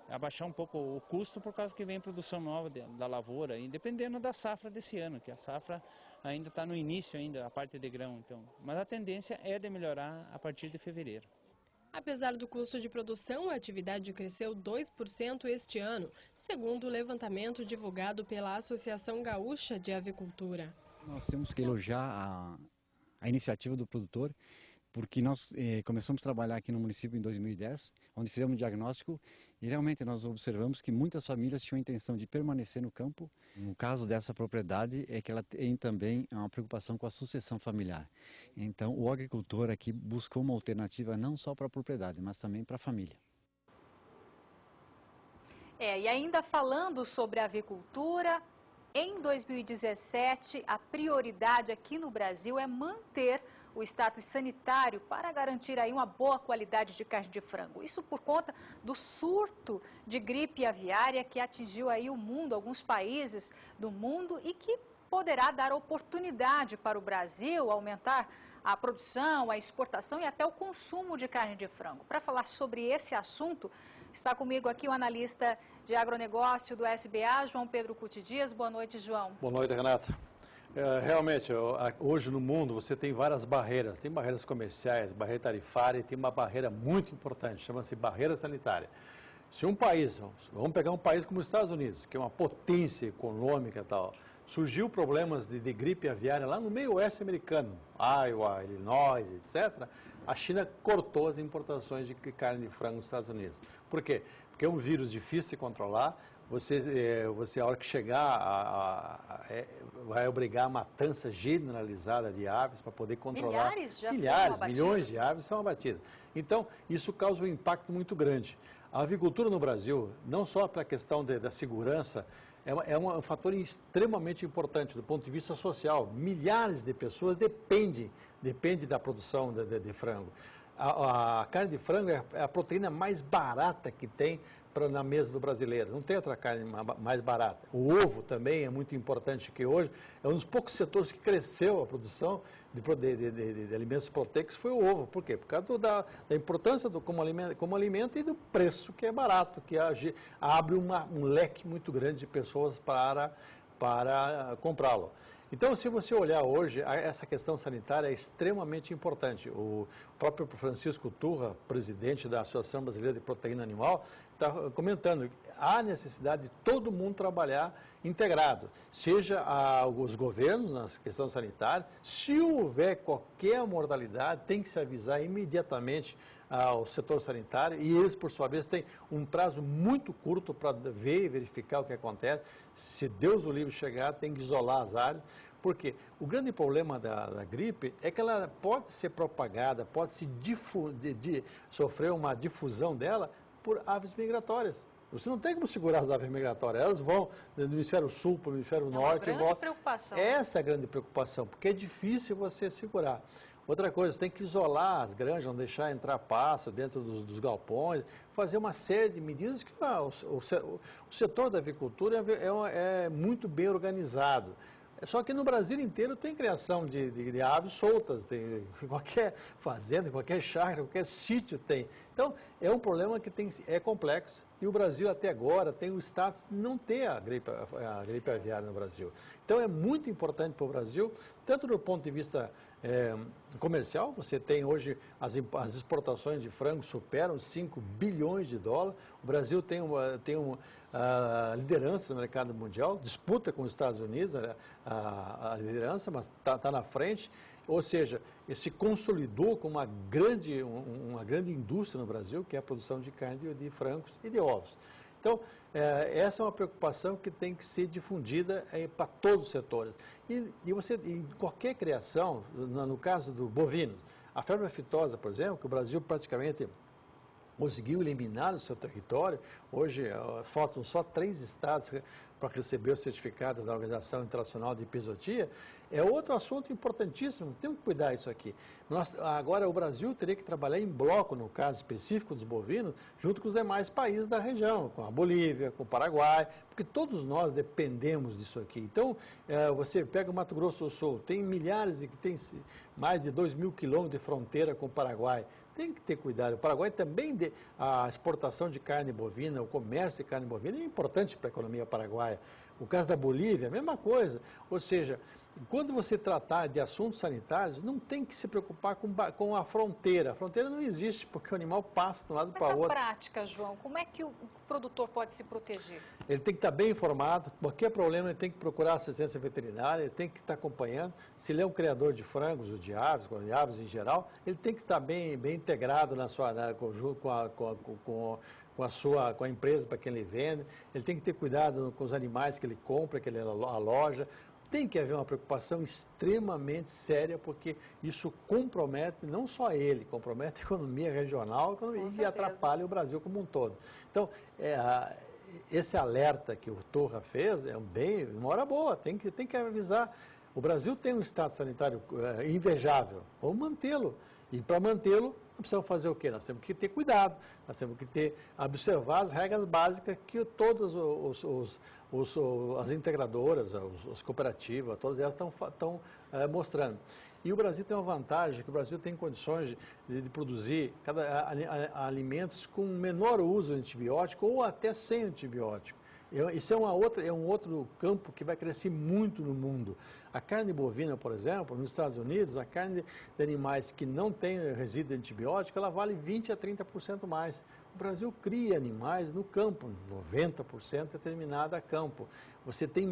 abaixar um pouco o custo por causa que vem produção nova da lavoura, e dependendo da safra desse ano, que a safra ainda está no início, a parte de grão, então. Mas a tendência é de melhorar a partir de fevereiro. Apesar do custo de produção, a atividade cresceu 2% este ano, segundo o levantamento divulgado pela Associação Gaúcha de Avicultura. Nós temos que elogiar a iniciativa do produtor, porque nós começamos a trabalhar aqui no município em 2010, onde fizemos um diagnóstico e realmente nós observamos que muitas famílias tinham a intenção de permanecer no campo. No caso dessa propriedade é que ela tem também uma preocupação com a sucessão familiar. Então o agricultor aqui buscou uma alternativa não só para a propriedade, mas também para a família. E ainda falando sobre a avicultura, em 2017 a prioridade aqui no Brasil é manter o status sanitário para garantir aí uma boa qualidade de carne de frango. Isso por conta do surto de gripe aviária que atingiu aí o mundo, alguns países do mundo e que poderá dar oportunidade para o Brasil aumentar a produção, a exportação e até o consumo de carne de frango. Para falar sobre esse assunto, está comigo aqui o analista de agronegócio do SBA, João Pedro Cuti Dias. Boa noite, João. Boa noite, Renata. Realmente, hoje no mundo você tem várias barreiras. Tem barreiras comerciais, barreira tarifária e tem uma barreira muito importante, chama-se barreira sanitária. Se um país, vamos pegar um país como os Estados Unidos, que é uma potência econômica e tal, surgiu problemas de gripe aviária lá no meio oeste americano, Iowa, Illinois, etc., a China cortou as importações de carne de frango nos Estados Unidos. Por quê? Porque é um vírus difícil de controlar. Você a hora que chegar, vai obrigar a matança generalizada de aves para poder controlar. Milhares, milhões de aves são abatidas. Então, isso causa um impacto muito grande. A avicultura no Brasil, não só pela questão da segurança, é um fator extremamente importante do ponto de vista social. Milhares de pessoas dependem da produção de frango. A carne de frango é a proteína mais barata que tem na mesa do brasileiro. Não tem outra carne mais barata. O ovo também é muito importante, que hoje é um dos poucos setores que cresceu a produção de alimentos proteicos, foi o ovo. Por quê? Por causa da importância como alimento e do preço, que é barato, que abre um leque muito grande de pessoas para comprá-lo. Então, se você olhar hoje, essa questão sanitária é extremamente importante. O próprio Francisco Turra, presidente da Associação Brasileira de Proteína Animal, está comentando que há necessidade de todo mundo trabalhar integrado, seja os governos na questão sanitária. Se houver qualquer mortalidade, tem que se avisar imediatamente ao setor sanitário, e eles, por sua vez, têm um prazo muito curto para ver e verificar o que acontece. Se Deus o livre chegar, tem que isolar as áreas, porque o grande problema da gripe é que ela pode ser propagada, pode se sofrer uma difusão dela por aves migratórias. Você não tem como segurar as aves migratórias, elas vão do hemisfério sul para o hemisfério norte. É uma grande preocupação. Essa é a grande preocupação, porque é difícil você segurar. Outra coisa, tem que isolar as granjas, não deixar entrar pasto dentro dos galpões, fazer uma série de medidas que o setor da avicultura é muito bem organizado. Só que no Brasil inteiro tem criação de aves soltas, tem qualquer fazenda, qualquer chácara, qualquer sítio tem. Então, é um problema que é complexo. E o Brasil até agora tem o status de não ter a gripe aviária no Brasil. Então, é muito importante para o Brasil, tanto do ponto de vista comercial. Você tem hoje as exportações de frango superam 5 bilhões de dólares. O Brasil tem uma liderança no mercado mundial, disputa com os Estados Unidos a liderança, mas está na frente. Ou seja, se consolidou como uma grande indústria no Brasil, que é a produção de carne de frangos e de ovos. Então, essa é uma preocupação que tem que ser difundida para todos os setores. E você, em qualquer criação, no caso do bovino, a febre aftosa, por exemplo, que o Brasil praticamente conseguiu eliminar do seu território. Hoje, faltam só 3 estados para receber o certificado da Organização Internacional de Epizotia. É outro assunto importantíssimo, temos que cuidar disso aqui. Agora, o Brasil teria que trabalhar em bloco, no caso específico dos bovinos, junto com os demais países da região, com a Bolívia, com o Paraguai, porque todos nós dependemos disso aqui. Então, você pega o Mato Grosso do Sul, tem tem mais de 2.000 quilômetros de fronteira com o Paraguai. Tem que ter cuidado. O Paraguai também, a exportação de carne bovina, o comércio de carne bovina é importante para a economia paraguaia. O caso da Bolívia, a mesma coisa. Ou seja, quando você tratar de assuntos sanitários, não tem que se preocupar com a fronteira. A fronteira não existe, porque o animal passa de um lado para o outro. Mas na prática, João, como é que o produtor pode se proteger? Ele tem que estar bem informado, qualquer problema ele tem que procurar assistência veterinária, ele tem que estar acompanhando. Se ele é um criador de frangos ou de aves em geral, ele tem que estar bem integrado com a empresa para quem ele vende, ele tem que ter cuidado com os animais que ele compra, que ele aloja. Tem que haver uma preocupação extremamente séria, porque isso compromete não só ele, compromete a economia regional e atrapalha o Brasil como um todo. Então, esse alerta que o Torra fez é uma hora boa, tem que avisar. O Brasil tem um estado sanitário invejável, vamos mantê-lo. E para mantê-lo, nós precisamos fazer o quê? Nós temos que ter cuidado, nós temos que observar as regras básicas que todas as integradoras, as cooperativas, todas elas estão mostrando. E o Brasil tem uma vantagem, que o Brasil tem condições de produzir alimentos com menor uso de antibiótico ou até sem antibiótico. Isso é um outro campo que vai crescer muito no mundo. A carne bovina, por exemplo, nos Estados Unidos, a carne de animais que não tem resíduo de antibiótico, ela vale 20% a 30% mais. O Brasil cria animais no campo, 90% é terminada a campo. Você tem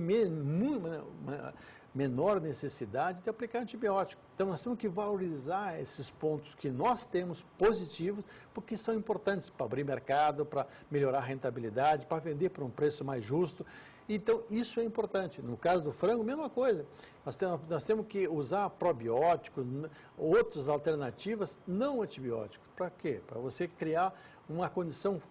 menor necessidade de aplicar antibiótico. Então, nós temos que valorizar esses pontos que nós temos positivos, porque são importantes para abrir mercado, para melhorar a rentabilidade, para vender por um preço mais justo. Então, isso é importante. No caso do frango, mesma coisa. Nós temos que usar probióticos, outras alternativas não antibióticos. Para quê? Para você criar uma condição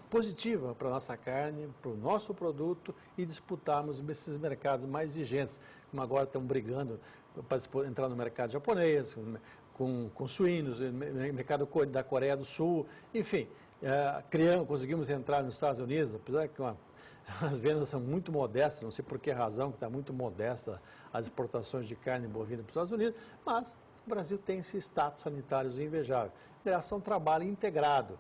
positiva para a nossa carne, para o nosso produto e disputarmos esses mercados mais exigentes, como agora estão brigando para entrar no mercado japonês, com suínos, no mercado da Coreia do Sul, enfim, conseguimos entrar nos Estados Unidos, apesar que as vendas são muito modestas, não sei por que razão que está muito modesta as exportações de carne bovina para os Estados Unidos, mas o Brasil tem esses status sanitários invejável, graças a um trabalho integrado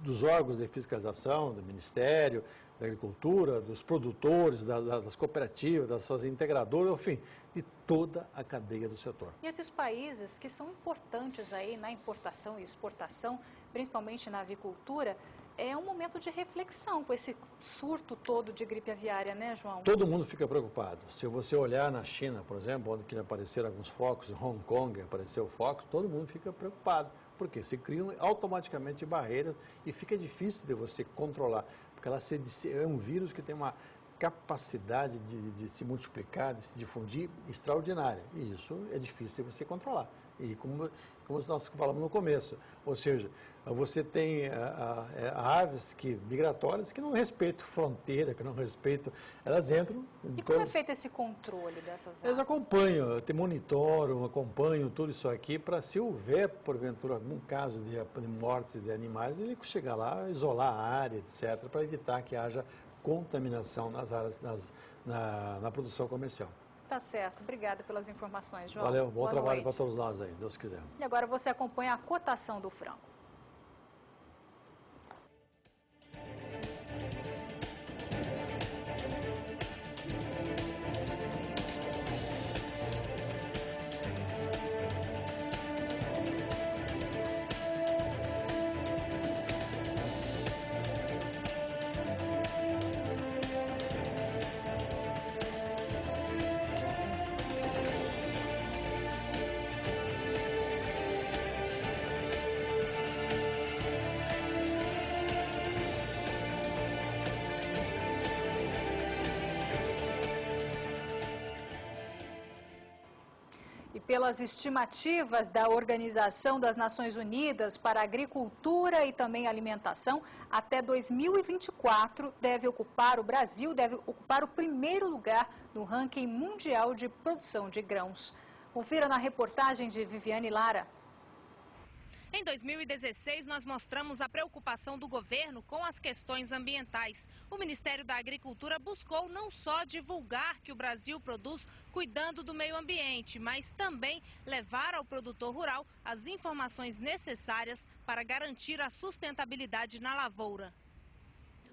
dos órgãos de fiscalização, do Ministério da Agricultura, dos produtores, das cooperativas, das suas integradoras, enfim, de toda a cadeia do setor. E esses países que são importantes aí na importação e exportação, principalmente na avicultura, é um momento de reflexão com esse surto todo de gripe aviária, né, João? Todo mundo fica preocupado. Se você olhar na China, por exemplo, onde apareceram alguns focos, em Hong Kong apareceu focos, todo mundo fica preocupado. Por quê? Se criam automaticamente barreiras e fica difícil de você controlar, porque é um vírus que tem uma capacidade de se multiplicar, de se difundir extraordinária. E isso é difícil de você controlar. E como nós falamos no começo, ou seja, você tem aves migratórias que não respeitam fronteira, que não respeitam, elas entram... E como é feito esse controle dessas aves? Eles acompanham, monitoram, acompanham tudo isso aqui para, se houver, porventura, algum caso de mortes de animais, ele chegar lá, isolar a área, etc., para evitar que haja contaminação nas áreas, na produção comercial. Tá certo. Obrigada pelas informações, João. Valeu. Bom trabalho para todos nós aí, Deus quiser. E agora você acompanha a cotação do frango. Pelas estimativas da Organização das Nações Unidas para a Agricultura e também Alimentação, até 2024 o Brasil deve ocupar o primeiro lugar no ranking mundial de produção de grãos. Confira na reportagem de Viviane Lara. Em 2016, nós mostramos a preocupação do governo com as questões ambientais. O Ministério da Agricultura buscou não só divulgar que o Brasil produz cuidando do meio ambiente, mas também levar ao produtor rural as informações necessárias para garantir a sustentabilidade na lavoura.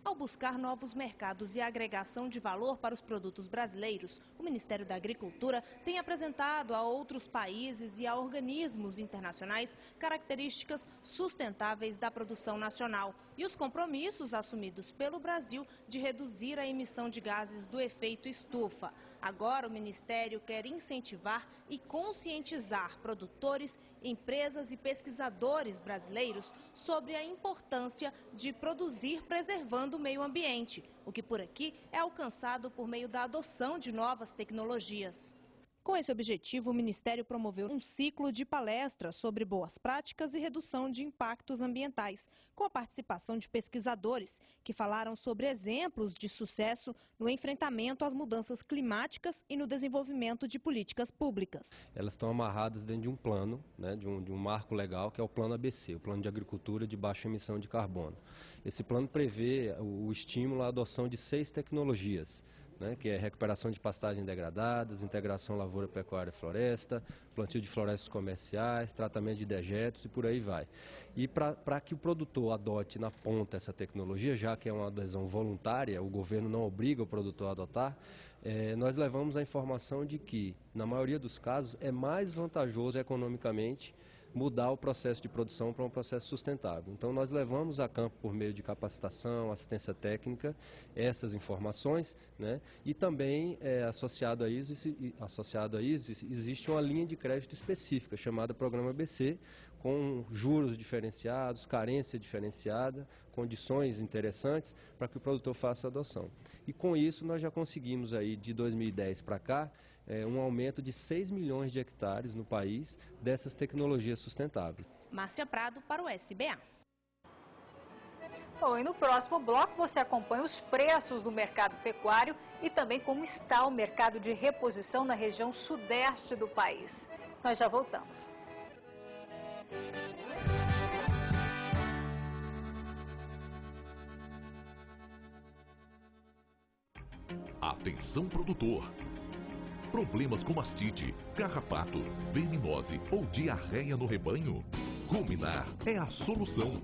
Ao buscar novos mercados e agregação de valor para os produtos brasileiros, o Ministério da Agricultura tem apresentado a outros países e a organismos internacionais características sustentáveis da produção nacional e os compromissos assumidos pelo Brasil de reduzir a emissão de gases do efeito estufa. Agora, o Ministério quer incentivar e conscientizar produtores, empresas e pesquisadores brasileiros sobre a importância de produzir preservando o meio ambiente, o que por aqui é alcançado por meio da adoção de novas tecnologias. Com esse objetivo, o Ministério promoveu um ciclo de palestras sobre boas práticas e redução de impactos ambientais, com a participação de pesquisadores que falaram sobre exemplos de sucesso no enfrentamento às mudanças climáticas e no desenvolvimento de políticas públicas. Elas estão amarradas dentro de um plano, de um marco legal, que é o Plano ABC, o Plano de Agricultura de Baixa Emissão de Carbono. Esse plano prevê o estímulo à adoção de 6 tecnologias, que é recuperação de pastagens degradadas, integração lavoura, pecuária e floresta, plantio de florestas comerciais, tratamento de dejetos e por aí vai. E para que o produtor adote na ponta essa tecnologia, já que é uma adesão voluntária, o governo não obriga o produtor a adotar, nós levamos a informação de que, na maioria dos casos, é mais vantajoso economicamente mudar o processo de produção para um processo sustentável. Então, nós levamos a campo, por meio de capacitação, assistência técnica, essas informações, e também, associado a isso, existe uma linha de crédito específica, chamada Programa ABC, com juros diferenciados, carência diferenciada, condições interessantes para que o produtor faça a adoção. E com isso, nós já conseguimos, aí, de 2010 para cá, um aumento de 6 milhões de hectares no país dessas tecnologias sustentáveis. Márcia Prado para o SBA. Bom, e no próximo bloco você acompanha os preços do mercado pecuário e também como está o mercado de reposição na região sudeste do país. Nós já voltamos. Atenção, produtor! Problemas com mastite, carrapato, verminose ou diarreia no rebanho? Ruminar é a solução.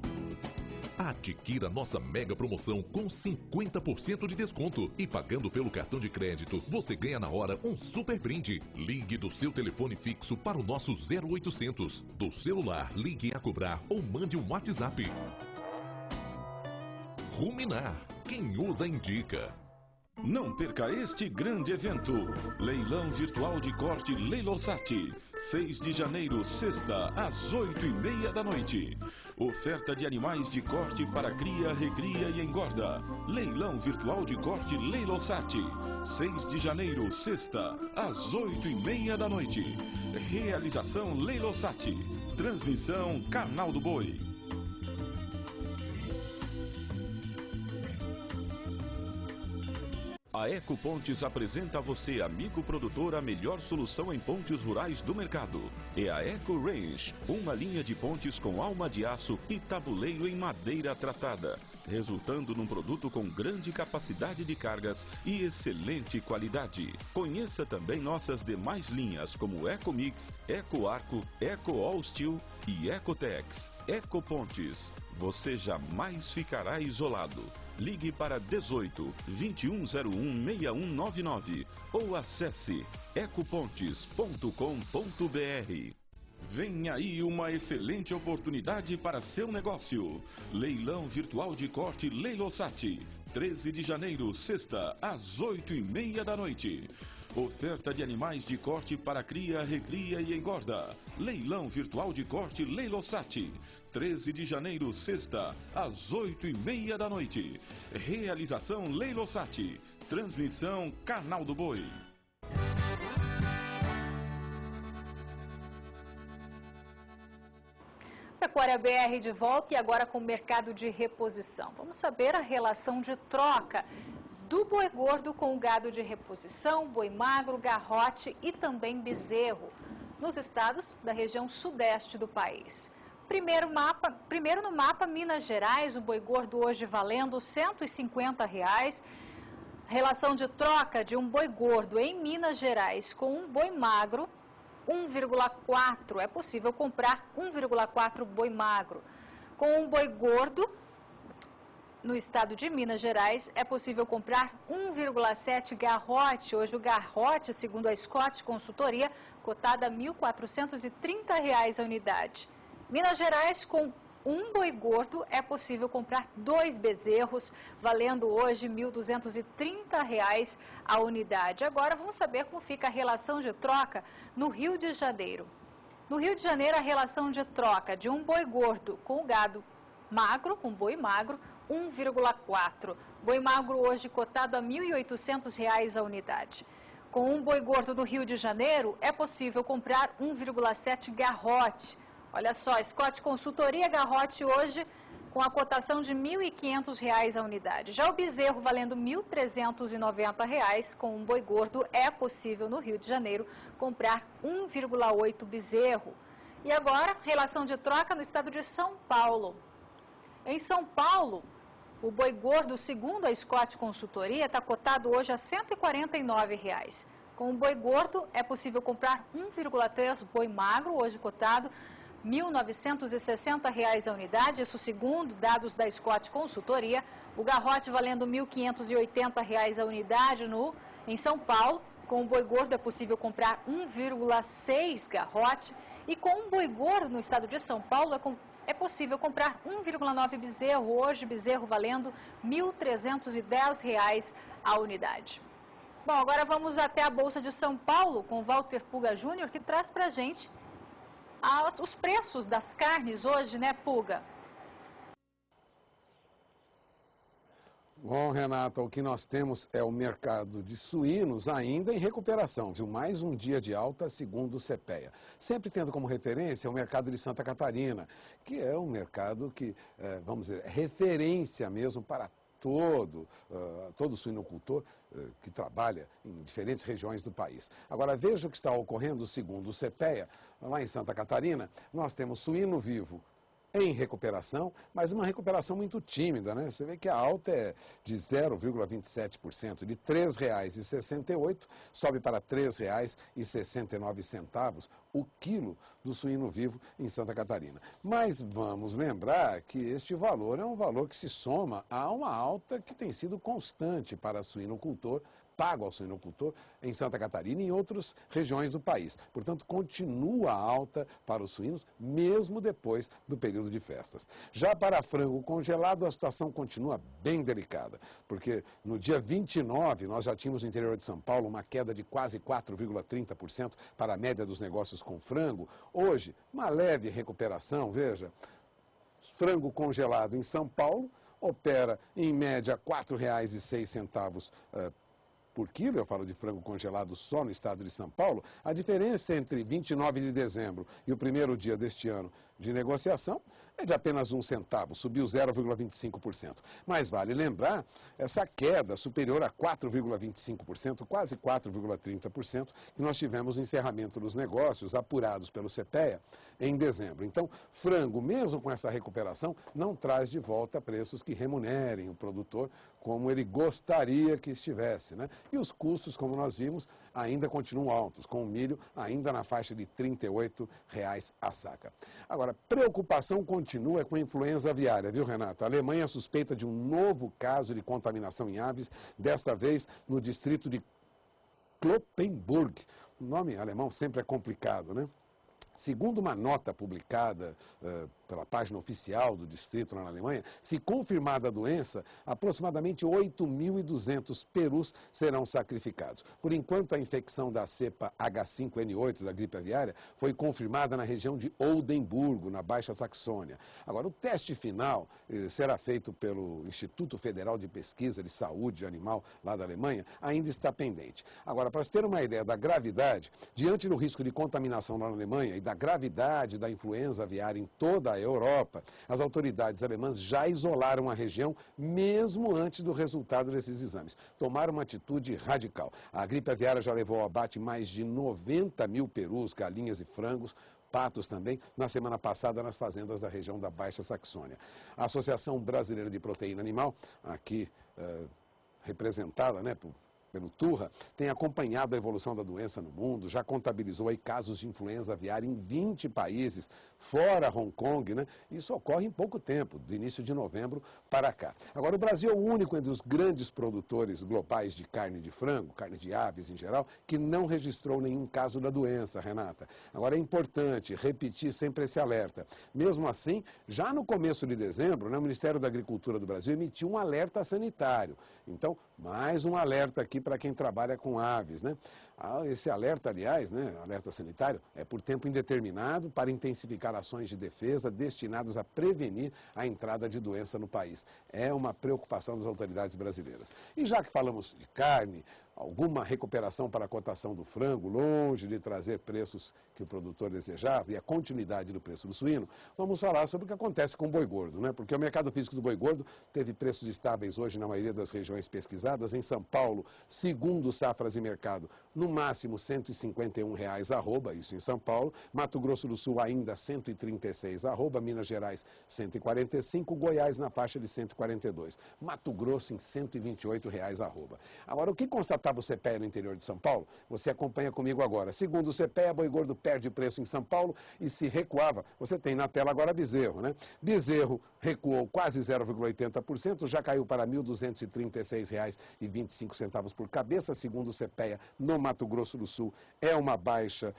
Adquira nossa mega promoção com 50% de desconto e pagando pelo cartão de crédito, você ganha na hora um super brinde. Ligue do seu telefone fixo para o nosso 0800. Do celular, ligue a cobrar ou mande um WhatsApp. Ruminar, quem usa indica. Não perca este grande evento. Leilão virtual de corte Leilosat. 6 de janeiro, sexta, às 8h30 da noite. Oferta de animais de corte para cria, recria e engorda. Leilão virtual de corte Leilosat. 6 de janeiro, sexta, às 8h30 da noite. Realização Leilosat. Transmissão Canal do Boi. A Ecopontes apresenta a você, amigo produtor, a melhor solução em pontes rurais do mercado. É a Eco Range, uma linha de pontes com alma de aço e tabuleiro em madeira tratada, resultando num produto com grande capacidade de cargas e excelente qualidade. Conheça também nossas demais linhas, como Eco Mix, Eco Arco, Eco All Steel e Ecotex. Ecopontes, você jamais ficará isolado. Ligue para 18 2101 6199 ou acesse ecopontes.com.br. Vem aí uma excelente oportunidade para seu negócio. Leilão virtual de corte Leilosat. 13 de janeiro, sexta, às 8h30 da noite. Oferta de animais de corte para cria, recria e engorda. Leilão virtual de corte Leilosat. 13 de janeiro, sexta, às 8h30 da noite. Realização Leilosat. Transmissão Canal do Boi. Pecuária BR de volta e agora com o mercado de reposição. Vamos saber a relação de troca do boi gordo com o gado de reposição, boi magro, garrote e também bezerro, nos estados da região sudeste do país. Primeiro no mapa, Minas Gerais, o boi gordo hoje valendo R$ 150. Relação de troca de um boi gordo em Minas Gerais com um boi magro, 1,4. É possível comprar 1,4 boi magro. Com um boi gordo, no estado de Minas Gerais, é possível comprar 1,7 garrote. Hoje o garrote, segundo a Scott Consultoria, cotada a R$ 1.430 a unidade. Minas Gerais, com um boi gordo, é possível comprar 2 bezerros, valendo hoje R$ 1.230 a unidade. Agora vamos saber como fica a relação de troca no Rio de Janeiro. No Rio de Janeiro, a relação de troca de um boi gordo com gado magro, com boi magro, 1,4. Boi magro hoje cotado a R$ 1.800 a unidade. Com um boi gordo do Rio de Janeiro, é possível comprar 1,7 garrote. Olha só, Scott Consultoria garrote hoje com a cotação de R$ 1.500 a unidade. Já o bezerro valendo R$ 1.390, com um boi gordo, é possível no Rio de Janeiro comprar 1,8 bezerro. E agora, relação de troca no estado de São Paulo. Em São Paulo, o boi gordo, segundo a Scott Consultoria, está cotado hoje a R$ 149. Com o boi gordo, é possível comprar 1,3 boi magro, hoje cotado R$ 1.960 a unidade, isso segundo dados da Scott Consultoria. O garrote valendo R$ 1.580 a unidade em São Paulo. Com o boi gordo é possível comprar 1,6 garrote. E com um boi gordo no estado de São Paulo é possível comprar 1,9 bezerro. Hoje, bezerro valendo R$ 1.310 a unidade. Bom, agora vamos até a Bolsa de São Paulo com Walter Puga Júnior, que traz para a gente os preços das carnes hoje, né, Puga? Bom, Renata, o que nós temos é o mercado de suínos ainda em recuperação, viu? Mais um dia de alta, segundo o CPEA. Sempre tendo como referência o mercado de Santa Catarina, que é um mercado que, vamos dizer, é referência mesmo para todo suinocultor que trabalha em diferentes regiões do país. Agora, veja o que está ocorrendo segundo o CPEA. Lá em Santa Catarina, nós temos suíno vivo em recuperação, mas uma recuperação muito tímida, né? Você vê que a alta é de 0,27%, de R$ 3,68 sobe para R$ 3,69 o quilo do suíno vivo em Santa Catarina. Mas vamos lembrar que este valor é um valor que se soma a uma alta que tem sido constante para suinocultor, pago ao suinocultor em Santa Catarina e em outras regiões do país. Portanto, continua alta para os suínos, mesmo depois do período de festas. Já para frango congelado, a situação continua bem delicada, porque no dia 29, nós já tínhamos no interior de São Paulo uma queda de quase 4,30% para a média dos negócios com frango. Hoje, uma leve recuperação, veja, frango congelado em São Paulo opera em média R$ 4,06 por quilo, eu falo de frango congelado só no estado de São Paulo. A diferença entre 29 de dezembro e o primeiro dia deste ano de negociação é de apenas 1 centavo, subiu 0,25%. Mas vale lembrar essa queda superior a 4,25%, quase 4,30%, que nós tivemos no encerramento dos negócios apurados pelo CPEA em dezembro. Então, frango, mesmo com essa recuperação, não traz de volta preços que remunerem o produtor como ele gostaria que estivesse, né? E os custos, como nós vimos, ainda continuam altos, com o milho ainda na faixa de R$ 38 a saca. Agora, preocupação continua com a influenza aviária, viu, Renata? A Alemanha suspeita de um novo caso de contaminação em aves, desta vez no distrito de Cloppenburg. O nome alemão sempre é complicado, né? Segundo uma nota publicada pela página oficial do distrito na Alemanha, se confirmada a doença, aproximadamente 8.200 perus serão sacrificados. Por enquanto, a infecção da cepa H5N8 da gripe aviária foi confirmada na região de Oldenburgo, na Baixa Saxônia. Agora, o teste final será feito pelo Instituto Federal de Pesquisa de Saúde Animal, lá da Alemanha, ainda está pendente. Agora, para se ter uma ideia da gravidade, diante do risco de contaminação na Alemanha e da gravidade da influenza aviária em toda a Europa, as autoridades alemãs já isolaram a região mesmo antes do resultado desses exames. Tomaram uma atitude radical. A gripe aviária já levou ao abate mais de 90 mil perus, galinhas e frangos, patos também, na semana passada nas fazendas da região da Baixa Saxônia. A Associação Brasileira de Proteína Animal, aqui representada, né, por pelo Turra, tem acompanhado a evolução da doença no mundo, já contabilizou aí casos de influenza aviária em 20 países, fora Hong Kong, né? Isso ocorre em pouco tempo, do início de novembro para cá. Agora, o Brasil é o único entre os grandes produtores globais de carne de frango, carne de aves em geral, que não registrou nenhum caso da doença, Renata. Agora, é importante repetir sempre esse alerta. Mesmo assim, já no começo de dezembro, né, o Ministério da Agricultura do Brasil emitiu um alerta sanitário. Então, mais um alerta aqui para quem trabalha com aves, né? Esse alerta, aliás, né, alerta sanitário, é por tempo indeterminado para intensificar ações de defesa destinadas a prevenir a entrada de doença no país. É uma preocupação das autoridades brasileiras. E já que falamos de carne, alguma recuperação para a cotação do frango, longe de trazer preços que o produtor desejava e a continuidade do preço do suíno, vamos falar sobre o que acontece com o boi gordo, né? Porque o mercado físico do boi gordo teve preços estáveis hoje na maioria das regiões pesquisadas. Em São Paulo, segundo Safras e Mercado, no máximo R$ 151 arroba, isso em São Paulo. Mato Grosso do Sul ainda 136 arroba, Minas Gerais 145, Goiás na faixa de 142, Mato Grosso em R$ 128 arroba. Agora, o que constatava o CPEA no interior de São Paulo? Você acompanha comigo agora. Segundo o CPEA, boi gordo perde preço em São Paulo e se recuava. Você tem na tela agora bezerro, né? Bezerro recuou quase 0,80%, já caiu para R$ 1.236,25 por cabeça, segundo o CPEA, no Mato Grosso do Sul. É uma baixa,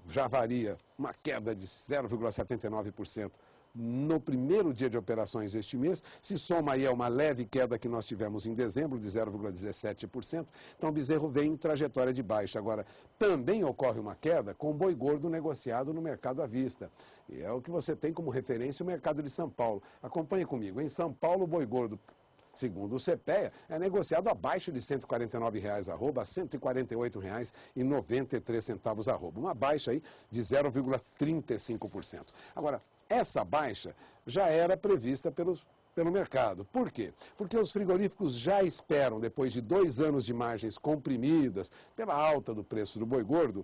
já varia, uma queda de 0,79%. No primeiro dia de operações este mês, se soma aí a uma leve queda que nós tivemos em dezembro, de 0,17%. Então, o bezerro vem em trajetória de baixa. Agora, também ocorre uma queda com o boi gordo negociado no mercado à vista. E é o que você tem como referência o mercado de São Paulo. Acompanhe comigo. Em São Paulo, o boi gordo, segundo o CPEA, é negociado abaixo de R$ 149 arroba, R$ 148,93 arroba. Uma baixa aí de 0,35%. Agora, essa baixa já era prevista pelo mercado. Por quê? Porque os frigoríficos já esperam, depois de 2 anos de margens comprimidas pela alta do preço do boi gordo,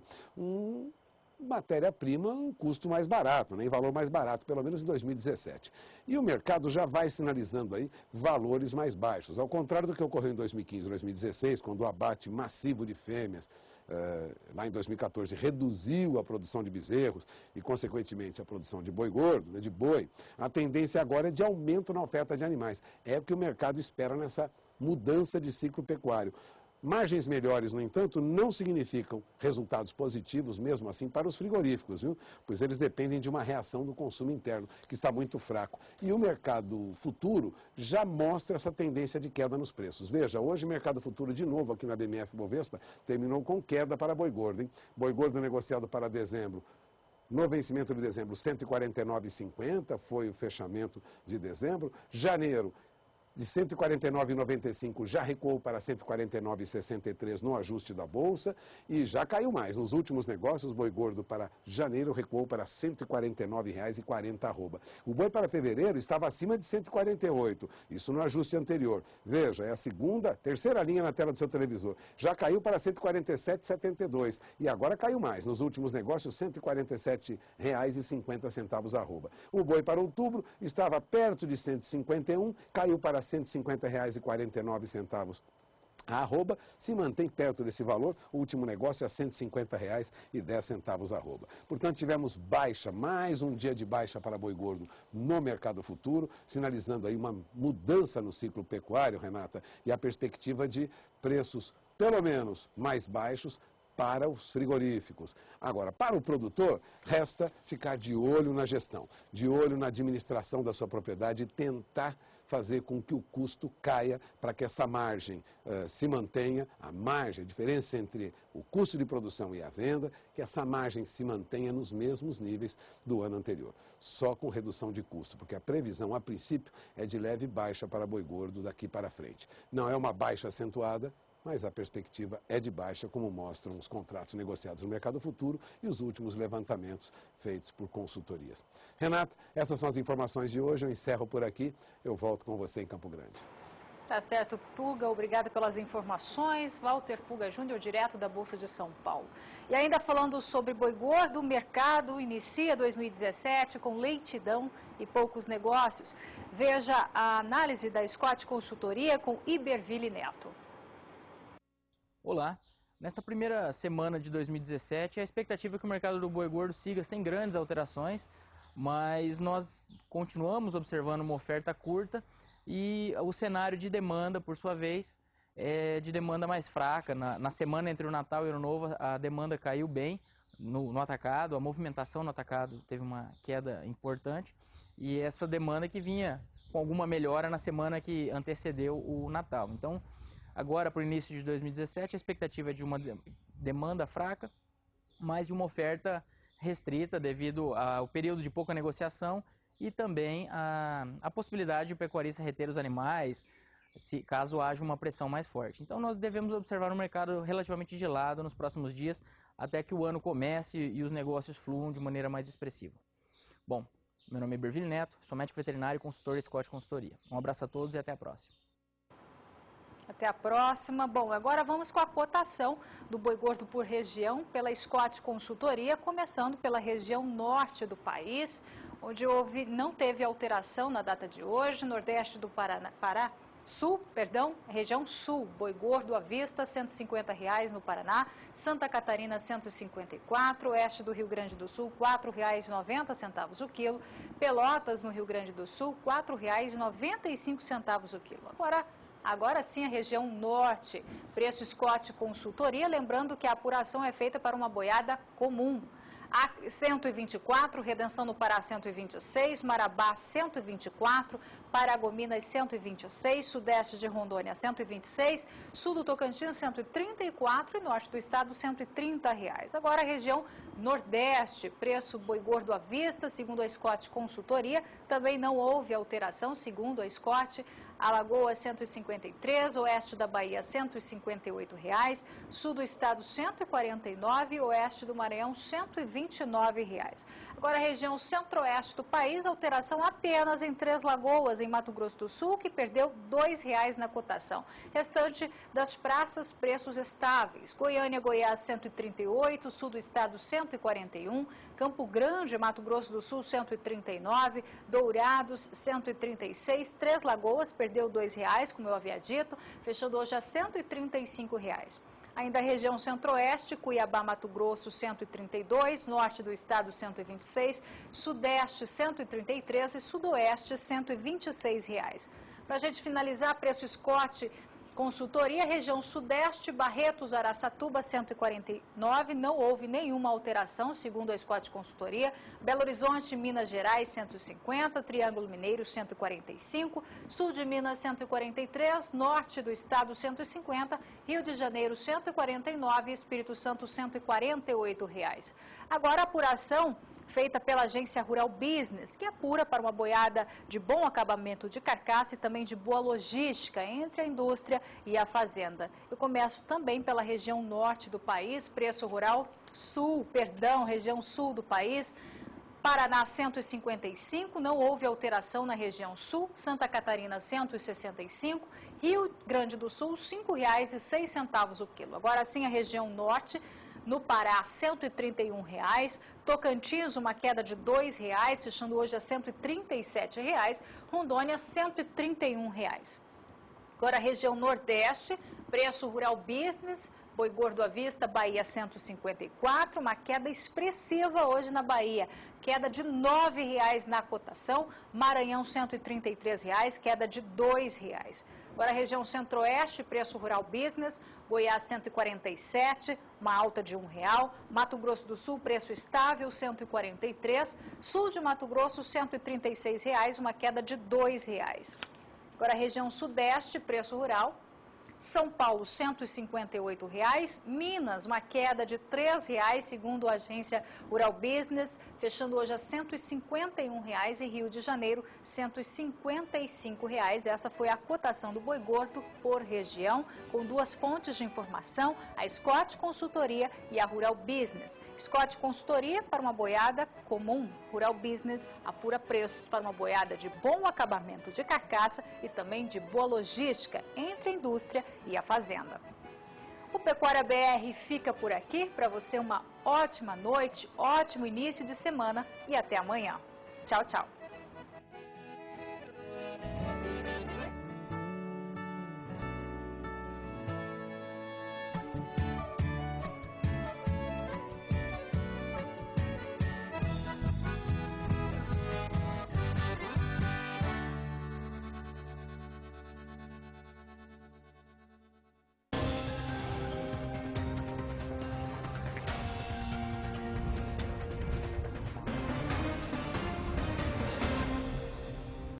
matéria-prima, um custo mais barato, em valor mais barato, pelo menos em 2017. E o mercado já vai sinalizando aí valores mais baixos. Ao contrário do que ocorreu em 2015 e 2016, quando o abate massivo de fêmeas, lá em 2014, reduziu a produção de bezerros e, consequentemente, a produção de boi gordo, de boi, a tendência agora é de aumento na oferta de animais. É o que o mercado espera nessa mudança de ciclo pecuário. Margens melhores, no entanto, não significam resultados positivos, mesmo assim, para os frigoríficos, viu? Pois eles dependem de uma reação do consumo interno, que está muito fraco. E o mercado futuro já mostra essa tendência de queda nos preços. Veja, hoje o mercado futuro, de novo, aqui na BMF Bovespa, terminou com queda para boi gordo, hein? Boi gordo negociado para dezembro. No vencimento de dezembro, R$ 149,50 foi o fechamento de dezembro. Janeiro, de R$ 149,95 já recuou para R$ 149,63 no ajuste da Bolsa e já caiu mais. Nos últimos negócios, boi gordo para janeiro recuou para R$ 149,40 arroba. O boi para fevereiro estava acima de 148, isso no ajuste anterior. Veja, é a terceira linha na tela do seu televisor. Já caiu para R$ 147,72 e agora caiu mais. Nos últimos negócios, R$ 147,50 arroba. O boi para outubro estava perto de 151, caiu para R$ 150,49 a arroba, se mantém perto desse valor, o último negócio é R$ 150,10 a arroba. Portanto, tivemos baixa, mais um dia de baixa para boi gordo no mercado futuro, sinalizando aí uma mudança no ciclo pecuário, Renata, e a perspectiva de preços, pelo menos, mais baixos para os frigoríficos. Agora, para o produtor, resta ficar de olho na gestão, de olho na administração da sua propriedade e tentar fazer com que o custo caia para que essa margem se mantenha, a diferença entre o custo de produção e a venda, que essa margem se mantenha nos mesmos níveis do ano anterior. Só com redução de custo, porque a previsão, a princípio, é de leve baixa para boi gordo daqui para frente. Não é uma baixa acentuada, mas a perspectiva é de baixa, como mostram os contratos negociados no mercado futuro e os últimos levantamentos feitos por consultorias. Renata, essas são as informações de hoje. Eu encerro por aqui. Eu volto com você em Campo Grande. Tá certo, Puga. Obrigada pelas informações. Walter Puga Júnior, direto da Bolsa de São Paulo. E ainda falando sobre boi gordo, o mercado inicia 2017 com lentidão e poucos negócios. Veja a análise da Scott Consultoria com Iberville Neto. Olá! Nessa primeira semana de 2017, a expectativa é que o mercado do boi gordo siga sem grandes alterações, mas nós continuamos observando uma oferta curta e o cenário de demanda, por sua vez, é de demanda mais fraca. Na semana entre o Natal e o Ano Novo, a demanda caiu bem no atacado, a movimentação no atacado teve uma queda importante e essa demanda que vinha com alguma melhora na semana que antecedeu o Natal. Então, agora, para o início de 2017, a expectativa é de uma demanda fraca, mas de uma oferta restrita devido ao período de pouca negociação e também a possibilidade de o pecuarista reter os animais, caso haja uma pressão mais forte. Então, nós devemos observar um mercado relativamente gelado nos próximos dias, até que o ano comece e os negócios fluam de maneira mais expressiva. Bom, meu nome é Berville Neto, sou médico veterinário e consultor da Scott Consultoria. Um abraço a todos e até a próxima. Até a próxima. Bom, agora vamos com a cotação do boi gordo por região pela Scott Consultoria, começando pela região norte do país, onde não teve alteração na data de hoje. Nordeste do região sul, boi gordo à vista, R$ 150 no Paraná, Santa Catarina, 154, oeste do Rio Grande do Sul, R$ 4,90 o quilo, Pelotas, no Rio Grande do Sul, R$ 4,95 o quilo. Agora sim a região norte, preço Scott Consultoria, lembrando que a apuração é feita para uma boiada comum. A 124, Redenção no Pará 126, Marabá 124, Paragominas 126, Sudeste de Rondônia 126, Sul do Tocantins 134 e Norte do Estado R$ 130. Agora a região Nordeste, preço boi gordo à vista, segundo a Scott Consultoria, também não houve alteração, segundo a Scott. Alagoas 153, oeste da Bahia R$ 158, sul do estado 149 e oeste do Maranhão R$ 129. Agora a região centro-oeste do país, alteração apenas em Três Lagoas, em Mato Grosso do Sul, que perdeu R$ 2 na cotação. Restante das praças, preços estáveis. Goiânia, Goiás 138, sul do estado 141, Campo Grande, Mato Grosso do Sul 139, Dourados 136, Três Lagoas perdeu R$ 2, como eu havia dito, fechando hoje a R$ 135. Ainda a região centro-oeste, Cuiabá, Mato Grosso, 132, norte do estado, 126, sudeste, 133 e sudoeste, R$ 126. Para a gente finalizar, preço Scott Consultoria, região sudeste, Barretos, Araçatuba, 149, não houve nenhuma alteração, segundo a Scott Consultoria. Belo Horizonte, Minas Gerais, 150, Triângulo Mineiro, 145, sul de Minas, 143, norte do estado, 150, Rio de Janeiro, 149 e Espírito Santo, R$ 148. Agora a apuração feita pela agência Rural Business, que apura para uma boiada de bom acabamento de carcaça e também de boa logística entre a indústria e a fazenda. Eu começo também pela região norte do país, preço rural região sul do país. Paraná 155, não houve alteração na região sul, Santa Catarina 165, Rio Grande do Sul R$ 5,06 o quilo. Agora sim a região norte, no Pará, R$ 131, Tocantins, uma queda de R$ 2, fechando hoje a R$ 137, Rondônia, R$ 131. Agora a região Nordeste, preço Rural Business, boi gordo à vista, Bahia 154, uma queda expressiva hoje na Bahia, queda de R$ 9 na cotação, Maranhão R$ 133, queda de R$ 2. Agora a região Centro-Oeste, preço Rural Business, Goiás 147, uma alta de R$ 1. Mato Grosso do Sul, preço estável, 143. Sul de Mato Grosso, R$ 136, uma queda de R$ 2. Agora a região Sudeste, preço rural, São Paulo, R$ 158, Minas, uma queda de R$ 3, segundo a agência Rural Business, fechando hoje a R$ 151 e Rio de Janeiro, R$ 155. Essa foi a cotação do boi gordo por região, com duas fontes de informação, a Scott Consultoria e a Rural Business. Scott Consultoria para uma boiada comum, Rural Business apura preços para uma boiada de bom acabamento de carcaça e também de boa logística entre a indústria e a fazenda. O Pecuária BR fica por aqui. Para você uma ótima noite, ótimo início de semana e até amanhã. Tchau, tchau. Brasil.